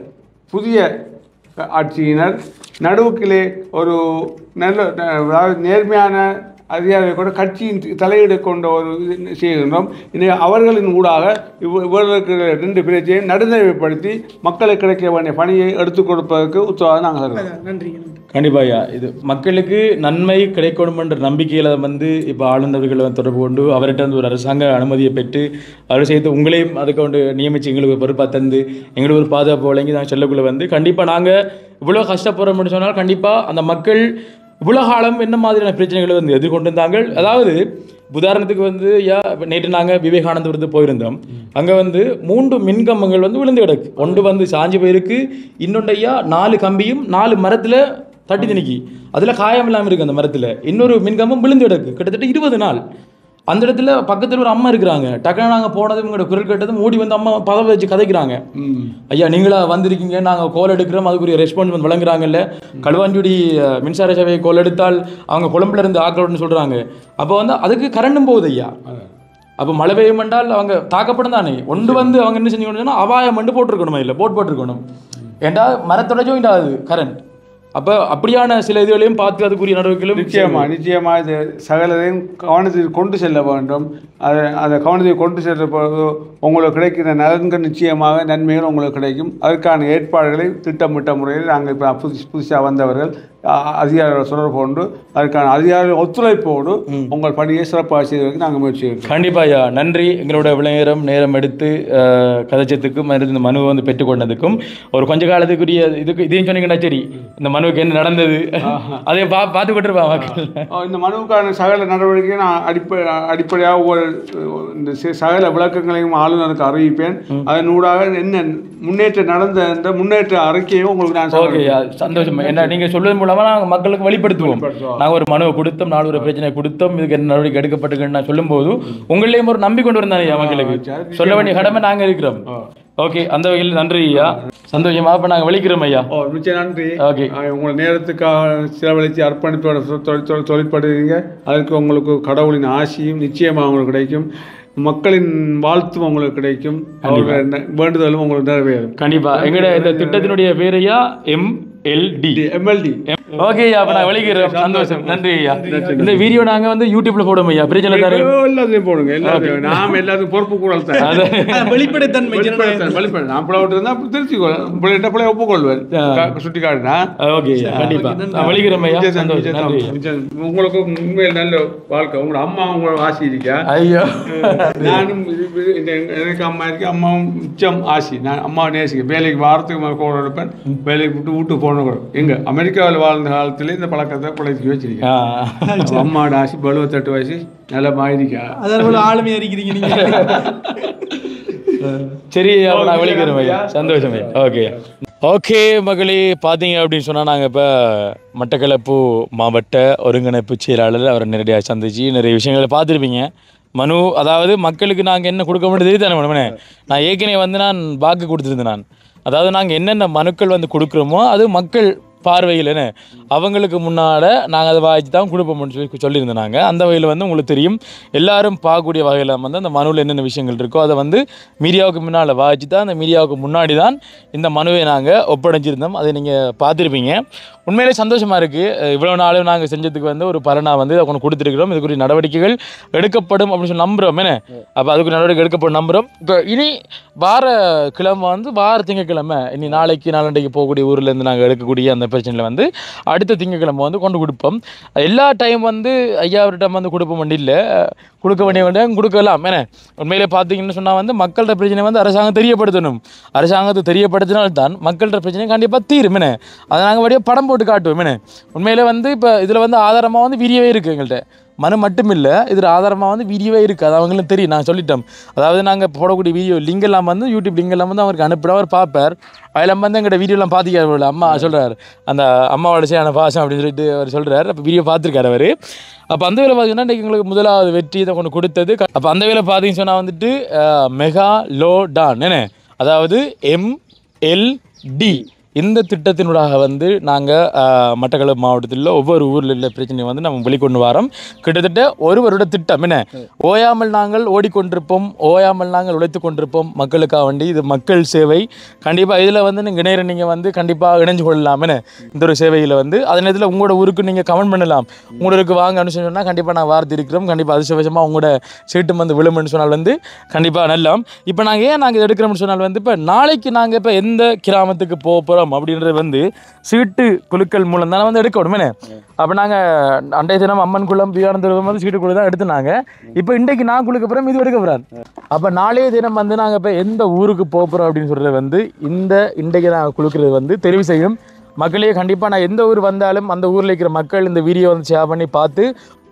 புதிய ஆட்சியினர் நடுவுக்கிலே ஒரு நல்ல நேர்மையான அதிகாரிகளை கூட கட்சியின் தலையீடு கொண்ட ஒரு செய்கின்றோம். எனவே அவர்களின் ஊடாக இவர்களுக்கு ரெண்டு பிரச்சனையை நடுநிலைப்படுத்தி மக்களுக்கு கிடைக்க வேண்டிய பணியை எடுத்துக் கொடுப்பதற்கு உத்தரவாதம் நாங்கள் தருவோம். நன்றி. கண்டிப்பாக இது மக்களுக்கு நன்மை கிடைக்கணும் என்ற நம்பிக்கையில் வந்து இப்போ ஆளுநர்கள் தொடர்பு கொண்டு அவர்கிட்ட வந்து ஒரு அரசாங்க அனுமதியை பெற்று அவர் செய்து உங்களையும் அதுக்கு கொண்டு நியமித்து எங்களுக்கு பொறுப்பாக தந்து எங்களுக்கு ஒரு பாதுகாப்பு வழங்கி நாங்கள் செல்லக்குள்ளே வந்து கண்டிப்பாக நாங்கள் இவ்வளோ கஷ்டப்படுறோம்னு சொன்னால் கண்டிப்பாக அந்த மக்கள் இவ்வளோ காலம் என்ன மாதிரியான பிரச்சனைகளை வந்து எதிர்கொண்டு இருந்தாங்க. அதாவது உதாரணத்துக்கு வந்து நேற்று நாங்கள் விவேகானந்தபுரத்து போயிருந்தோம். அங்கே வந்து 3 மின்கம்பங்கள் வந்து விழுந்து கிடக்கு. ஒன்று வந்து சாஞ்சி போயிருக்கு, இன்னொன்று 4 கம்பியும் 4 மரத்தில் தட்டி திணிக்கி அதில் காயம் இல்லாமல் இருக்குது. அந்த மரத்தில் இன்னொரு மின்கம்பம் விழுந்து கிடக்கு. கிட்டத்தட்ட 20 நாள் அந்த இடத்துல பக்கத்தில் ஒரு அம்மா இருக்கிறாங்க. டக்குனு நாங்கள் போனதும் இவங்களோட குரல் கேட்டதும் ஓடி வந்து அம்மா பதவி வச்சு கதைக்கிறாங்க. ஐயா நீங்களா வந்திருக்கீங்க, நாங்கள் கோல் எடுக்கிறோம், அதுக்குரிய ரெஸ்பான்ஸ் வந்து வழங்குறாங்கல்ல. களுவாஞ்சுடி மின்சார சேவையை கோல் எடுத்தால் அவங்க கொழும்புல இருந்து ஆக்கணும்னு சொல்கிறாங்க. அப்போ வந்து அதுக்கு கரண்டும் போகுது ஐயா. அப்போ மழை பெய்யும் என்றால் அவங்க தாக்கப்படும் தானே. ஒன்று வந்து அவங்க என்ன செஞ்சுக்கணும்னா அபாயம் வந்து போட்டிருக்கணுமா, இல்லை போட்டிருக்கணும். ஏண்டா மரத்தோட ஜோயிண்ட் ஆகுது கரண்ட். அப்போ அப்படியான சில இதுகளையும் பார்த்து அதுக்குரிய நடவடிக்கைகளும் நிச்சயமாக இது சகலதையும் கவனத்தில் கொண்டு செல்ல வேண்டும். அதை கவனத்தில் கொண்டு செல்ல போது உங்களுக்கு கிடைக்கிற நலன்கள் நிச்சயமாக நன்மைகள் உங்களுக்கு கிடைக்கும். அதற்கான ஏற்பாடுகளை திட்டமிட்ட முறையில் நாங்கள் இப்போ புதுசாக வந்தவர்கள் அதிகாரிகள் தொடர்பு கொண்டு அதற்கான அதிகாரிகள் ஒத்துழைப்போடு உங்கள் பணியை சிறப்பாக செய்வதற்கு நாங்கள் முயற்சி செய்வோம். கண்டிப்பாக நேரம்யா. நன்றி. எங்களோட நேரம் எடுத்து கதைச்சதுக்கும் இந்த மனுவை வந்து பெற்றுக்கொண்டதுக்கும் ஒரு கொஞ்ச காலத்துக்குரிய இதையும் சொன்னீங்கன்னா சரி, இந்த மனுவுக்கு என்ன நடந்தது அதை பார்த்து கொண்டிருப்பாங்க மக்கள். இந்த மனுவுக்கான சகல நடவடிக்கையை நான் அடிப்படையாக இந்த சகல விளக்கங்களையும் ஆளுநருக்கு அறிவிப்பேன். அதனூடாக என்ன முன்னேற்றம் நடந்த இந்த முன்னேற்ற அறிக்கையும் உங்களுக்கு நான் சந்தோஷம். என்ன நீங்கள் சொல்வதன் மூலமாக நாங்கள் மக்களுக்கு வெளிப்படுத்துவோம். நாங்கள் ஒரு மனுவை கொடுத்தோம், 4 பிரச்சனை கொடுத்தோம், இதுக்கு என்ன நடவடிக்கை எடுக்கப்பட்டிருக்குன்னு நான் சொல்லும்போது உங்களையும் ஒரு நம்பி கொண்டு வந்தாங்க மக்களுக்கு சொல்ல வேண்டிய கடமை நாங்கள் இருக்கிறோம். ஓகே, அந்த வகையில் நன்றி ஐயா. சந்தோஷமா. அப்போ நாங்கள் வெளிக்கிறோம் ஐயா. மிச்சம் நன்றி. ஓகே, உங்கள் நேரத்துக்காக செலவழித்து அர்ப்பணிப்போட தொழிற்படுறீங்க. அதுக்கு உங்களுக்கு கடவுளின் ஆசியும் நிச்சயமாக உங்களுக்கு கிடைக்கும். மக்களின் வாழ்த்தும் உங்களுக்கு கிடைக்கும். வேண்டுதலும் உங்களுக்கு நிறைவேறும். கண்டிப்பா. எங்களோட இந்த திட்டத்தினுடைய பேரையா MLD. ஓகே ஐயா, அப்ப நான் வெளிக்கிறேன். சந்தோஷம். நன்றி ஐயா. இந்த வீடியோ நாங்க வந்து யூடியூப்ல போடுவோம் ஐயா. பிரச்சனை தானே? எல்லாத்தையும் போடுங்க. எல்லாத்தையும் நாம எல்லாத்துக்கும் பொறுப்பு கூட வெளிப்படைத்தன்மை நான் பிள்ளை விட்டு இருந்தா திருச்சிக்கொள்ள பிள்ளை ஒப்புக்கொள்வேன் சுட்டி காட்டினா. ஓகே, கண்டிப்பா வெளிக்கிறேன் ஐயா. சந்தோஷம். உங்களுக்கு உண்மையில் நல்ல வாழ்க்கை. உங்களோட அம்மா உங்களோட ஆசி இருக்கா? ஐயோ, நானும் எனக்கு அம்மா இருக்கு. அம்மாவும் மிச்சம் ஆசி. நான் அம்மாவை நேசிக்க வேலைக்கு வாரத்துக்கு கூட எடுப்பேன். வேலைக்கு விட்டு வீட்டு போன கூட எங்க அமெரிக்காவில் வாழ்ந்த காலத்துல இந்த பழக்கத்தை பிழைச்சி வச்சிருக்கேன். அம்மாவோட ஆசி 78 வயசு நல்ல மாயிருக்கா. அதாவது ஆளுமையா இருக்கிறீங்க நீங்க. சரி, நான் வெளிக்கிறேன் ஐயா. சந்தோஷம் ஐயா. ஓகே மகளே, பார்த்தீங்க அப்படின்னு சொன்னால் நாங்கள் இப்போ மட்டக்களப்பு மாவட்ட ஒருங்கிணைப்பு செயலாளர் அவரை நேரடியாக சந்திச்சு நிறைய விஷயங்களை பார்த்துருப்பீங்க. மனு அதாவது மக்களுக்கு நாங்கள் என்ன கொடுக்க வேண்டியது தானே மேடமே. நான் ஏற்கனவே வந்து நான் வாக்கு கொடுத்துருந்தேன். நான் அதாவது நாங்கள் என்னென்ன மனுக்கள் வந்து கொடுக்குறோமோ அது மக்கள் பார்வையில்னு அவங்களுக்கு முன்னால் நாங்கள் அதை வாய்ச்சி தான் கொடுப்போம்னு சொல்லியிருந்தோம். நாங்கள் அந்த வகையில் வந்து உங்களுக்கு தெரியும் எல்லாரும் பார்க்கக்கூடிய வகையில் வந்து அந்த மனுவில் என்னென்ன விஷயங்கள் இருக்கோ அதை வந்து மீடியாவுக்கு முன்னால் வாய்ச்சி தான் அந்த மீடியாவுக்கு முன்னாடி தான் இந்த மனுவை நாங்கள் ஒப்படைச்சிருந்தோம். அதை நீங்கள் பார்த்துருப்பீங்க. உண்மையிலே சந்தோஷமாக இருக்குது. இவ்வளோ நாளும் நாங்கள் செஞ்சதுக்கு வந்து ஒரு பலனாக வந்து அதை கொண்டு கொடுத்துருக்கிறோம். இதுக்குரிய நடவடிக்கைகள் எடுக்கப்படும் அப்படின்னு சொல்லி நம்புகிறோம். என்ன அப்போ அதுக்கு நடவடிக்கை எடுக்கப்படும் நம்புகிறோம். இப்போ இனி வார கிழமை வந்து வார திங்கக்கிழமை இனி நாளைக்கு நாளண்டைக்கு போகக்கூடிய ஊர்லேருந்து நாங்கள் எடுக்கக்கூடிய அந்த பிரச்சனையில் வந்து அடுத்த திங்கக்கிழமை வந்து கொண்டு கொடுப்போம். எல்லா டைம் வந்து ஐயாவர்கிட்ட வந்து கொடுப்ப வேண்டிய இல்லை, கொடுக்க வேண்டிய கொடுக்கலாம். ஏன்னா உண்மையிலே பார்த்தீங்கன்னு சொன்னால் வந்து மக்கள்கிட்ட பிரச்சனை வந்து அரசாங்கம் தெரியப்படுத்தணும். அரசாங்கத்தை தெரியப்படுத்தினால்தான் மக்கள்கிட்ட பிரச்சனை கண்டிப்பாக தீரும். என்ன அதை நாங்கள் வழியாக படம் போட்டு காட்டுவோம். என்ன உண்மையிலே வந்து இப்போ இதில் வந்து ஆதாரமாக வந்து வீடியோவே இருக்குது எங்கள்கிட்ட. மனு மட்டும் இல்லை, இதில் ஆதாரமாக வந்து வீடியோவே இருக்குது. அது அவங்களும் தெரியும். நாங்கள் சொல்லிட்டோம். அதாவது நாங்கள் போடக்கூடிய வீடியோ லிங்க் எல்லாம் வந்து யூடியூப் லிங்க் எல்லாம் வந்து அவருக்கு அனுப்பிட அவர் பார்ப்பார். அதில் வந்து எங்கள்கிட்ட வீடியோலாம் பார்த்துக்காரு. அம்மா சொல்கிறார் அந்த அம்மாவோட சேன பாசம் அப்படின்னு சொல்லிட்டு அவர் சொல்கிறார். அப்போ வீடியோ பார்த்துருக்காரு அவர். அப்போ அந்த வேலை பார்த்தீங்கன்னா இன்றைக்கி எங்களுக்கு முதலாவது வெற்றி இதை கொண்டு கொடுத்தது. அப்போ அந்த வேலை பார்த்தீங்கன்னு சொன்னால் வந்துட்டு மெகா லோ டான் என்ன அதாவது MLD இந்த திட்டத்தினூடாக வந்து நாங்கள் மட்டக்களப்பு மாவட்டத்தில் ஒவ்வொரு ஊரில் உள்ள பிரச்சனையை வந்து நம்ம வெளிக்கொண்டு வரோம். கிட்டத்தட்ட ஒரு வருட திட்டம். என்ன ஓயாமல் நாங்கள் ஓடிக்கொண்டிருப்போம், ஓயாமல் நாங்கள் உழைத்து கொண்டிருப்போம் மக்களுக்காக வேண்டி. இது மக்கள் சேவை. கண்டிப்பாக இதில் வந்து நீங்கள் இணையரை நீங்கள் வந்து கண்டிப்பாக இணைஞ்சு கொள்ளலாம். என்ன இந்த ஒரு சேவையில் வந்து அதே நேரத்தில் உங்களோட ஊருக்கு நீங்கள் கமெண்ட் பண்ணலாம். உங்களுக்கு வாங்க அப்படின்னு சொன்னால் கண்டிப்பாக நான் வார்த்தை இருக்கிறோம். கண்டிப்பாக அதிர்ஷ்டவசமாக உங்களோட சீட்டு வந்து விழுமுன்னு சொன்னால் வந்து கண்டிப்பாக நல்லாம். இப்போ நாங்கள் ஏன் நாங்கள் இதை எடுக்கிறோம்னு சொன்னால் வந்து இப்போ நாளைக்கு நாங்கள் இப்போ எந்த கிராமத்துக்கு போக போகிறோம் அப்படின்றது வந்து சீட்டு குழுக்கள் மூலம் தானே வந்து எடுக்க விடுமே. அப்போ நாங்கள் அன்றைய தினம் அம்மன் குளம் வியானந்தம் வந்து சீட்டு குழு தான் எடுத்துனாங்க. இப்போ இன்றைக்கு நான் குழுக்க போகிறோம், இது எடுக்க போகிறேன். அப்போ நாளைய தினம் வந்து நாங்கள் இப்போ எந்த ஊருக்கு போக போகிறோம் அப்படின்னு சொல்கிறது வந்து இன்றைக்கு நாங்கள் குழுக்கிறது வந்து தெரிவு செய்யும். மக்களே கண்டிப்பாக நான் எந்த ஊர் வந்தாலும் அந்த ஊரில் இருக்கிற மக்கள் இந்த வீடியோ வந்து ஷேர் பண்ணி பார்த்து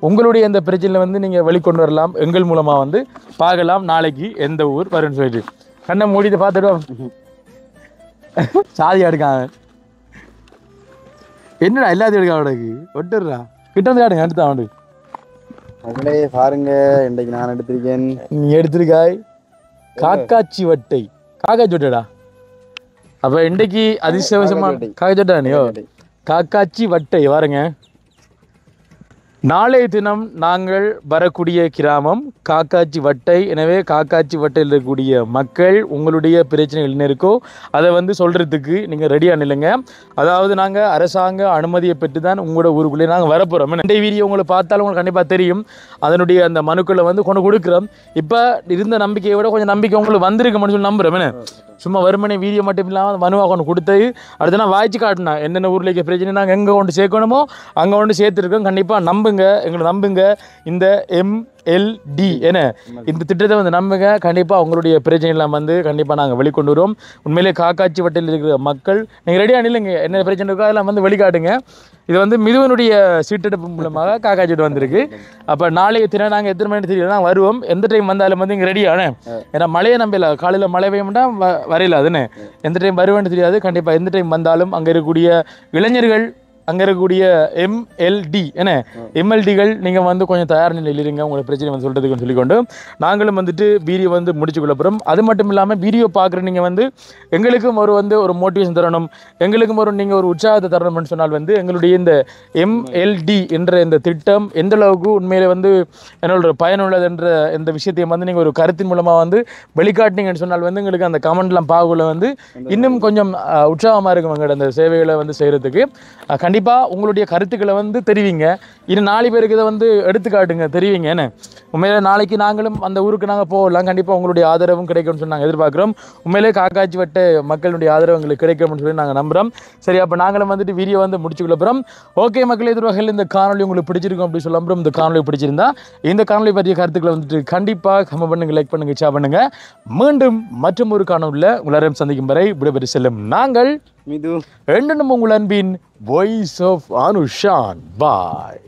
உங்களுடைய அந்த பிரச்சனையில் வந்து நீங்கள் வெளிக்கொண்டு வரலாம். எங்கள் மூலமாக வந்து பார்க்கலாம் நாளைக்கு எந்த ஊர் வரும்னு சொல்லிட்டு. கண்ணை மூடிட்டு பார்த்துடுவோம். சாதியா எடுக்காங்க என்னடா எல்லாத்தையும் எடுக்க அவனுக்கு ஒட்டுறா கிட்ட வந்து காடுங்க அடுத்த அவனுக்கு. அவங்களே பாருங்க இன்றைக்கு நான் எடுத்திருக்கேன். நீ எடுத்திருக்காய் காக்காச்சி வட்டை. காக்காச்சி வட்டைடா. அப்ப இன்றைக்கு அதிர்ஷ்டவசமா காக்காச்சி வட்டை நீயோ காக்காச்சி வட்டை வாருங்க. நாளைய தினம் நாங்கள் வரக்கூடிய கிராமம் காக்காச்சி வட்டை. எனவே காக்காச்சி வட்டையில் இருக்கக்கூடிய மக்கள் உங்களுடைய பிரச்சனைகள் என்ன இருக்கோ அதை வந்து சொல்கிறதுக்கு நீங்கள் ரெடியாக நில்லுங்க. அதாவது நாங்கள் அரசாங்க அனுமதியை பெற்று தான் உங்களோட ஊருக்குள்ளே நாங்கள் வரப்போகிறோம். இந்த வீடியோ உங்களை பார்த்தாலும் உங்களுக்கு கண்டிப்பாக தெரியும். அதனுடைய அந்த மனுக்களை வந்து கொண்டு கொடுக்குறோம். இப்போ இருந்த நம்பிக்கையை விட கொஞ்சம் நம்பிக்கை உங்களுக்கு வந்திருக்குன்னு சொல்லி நம்புகிறோம். சும்மா வருமனே வீடியோ மட்டும் இல்லாமல் மனுவாக கொண்டு கொடுத்து அடுத்த நான் வாய்ச்சி காட்டினா என்னென்ன ஊரில் இருக்க பிரச்சனை நாங்கள் எங்கே கொண்டு சேர்க்கணுமோ அங்கே கொண்டு சேர்த்துருக்கோம். கண்டிப்பாக நம்புங்க, எங்களை நம்புங்க. இந்த MLD என இந்த திட்டத்தை வந்து நம்புங்க. கண்டிப்பாக உங்களுடைய பிரச்சனைலாம் வந்து கண்டிப்பாக நாங்கள் வெளிக்கொண்டு வருவோம். உண்மையிலே காக்காச்சி வட்டையில் இருக்கிற மக்கள் நீங்கள் ரெடியாக நில்லுங்க. என்ன பிரச்சனை இருக்கோ அதெல்லாம் வந்து வெளிக்காட்டுங்க. இது வந்து மிதுவனுடைய சீட்டெடுப்பு மூலமாக காக்காச்சிட்டு வந்திருக்கு. அப்போ நாளைக்கு தினம் நாங்கள் எத்தனை மணி தெரியல நாங்கள் வருவோம். எந்த டைம் வந்தாலும் வந்து இங்கே ரெடியானே. ஏன்னா மழையை நம்பல, காலையில் மழை பெய்யமாட்டா வரையில அதுன்னு எந்த டைம் வருவேன்னு தெரியாது. கண்டிப்பாக எந்த டைம் வந்தாலும் அங்கே இருக்கக்கூடிய இளைஞர்கள் அங்கே இருக்கக்கூடிய MLD என்ன MLDகள் நீங்கள் வந்து கொஞ்சம் தயார் நிலையில் இருங்க உங்களை பிரச்சனை வந்து சொல்கிறதுக்குன்னு சொல்லிக்கொண்டு நாங்களும் வந்துட்டு வீடியோ வந்து முடிச்சு கொள்ள போகிறோம். அது மட்டும் இல்லாமல் வீடியோ பார்க்குற நீங்கள் வந்து எங்களுக்கும் ஒரு மோட்டிவேஷன் தரணும், எங்களுக்கும் நீங்கள் ஒரு உற்சாகத்தை தரணும்னு சொன்னால் வந்து எங்களுடைய இந்த MLD என்ற இந்த திட்டம் எந்த அளவுக்கு உண்மையிலே வந்து என்னோட பயனுள்ளது என்ற இந்த விஷயத்தையும் வந்து நீங்கள் ஒரு கருத்தின் மூலமாக வந்து வெளிக்காட்டினீங்கன்னு சொன்னால் வந்து எங்களுக்கு அந்த கமெண்ட்லாம் பார்க்கல வந்து இன்னும் கொஞ்சம் உற்சாகமாக இருக்கும் எங்களோட அந்த சேவைகளை வந்து செய்கிறதுக்கு. கண்டிப்பாக உங்களுடைய கருத்துக்களை வந்து தெரிவிங்க. இன்னும் 4 பேருக்கு இதை வந்து எடுத்துக்காட்டுங்க, தெரிவிங்க. என்ன உண்மையிலே நாளைக்கு நாங்களும் அந்த ஊருக்கு நாங்கள் போகலாம். கண்டிப்பாக உங்களுடைய ஆதரவும் கிடைக்கும்னு சொல்லி நாங்கள் எதிர்பார்க்குறோம். உண்மையிலே காக்காச்சி வட்டை மக்களுடைய ஆதரவு எங்களுக்கு கிடைக்கும்னு சொல்லி நாங்கள் நம்புகிறோம். சரி, அப்போ நாங்களும் வந்துட்டு வீடியோ வந்து முடிச்சுக்கொள்ள போகிறோம். ஓகே மக்களே, எதிர்வகையில் இந்த காணொலி உங்களுக்கு பிடிச்சிருக்கும் அப்படி சொல்ல போகிறோம். இந்த காணொலி பிடிச்சிருந்தா இந்த காணொலி பற்றிய கருத்துக்களை வந்துட்டு கண்டிப்பாக கமெண்ட் பண்ணுங்கள், லைக் பண்ணுங்கள், ஷேர் பண்ணுங்கள். மீண்டும் மற்றும் ஒரு காணொலியில் உங்களாரையும் சந்திக்கும் வரை விடைபெற்று செல்லும் நாங்கள் மிது உங்கள் அன்பின் வாய்ஸ் ஆஃப் அனுஷான். பாய்.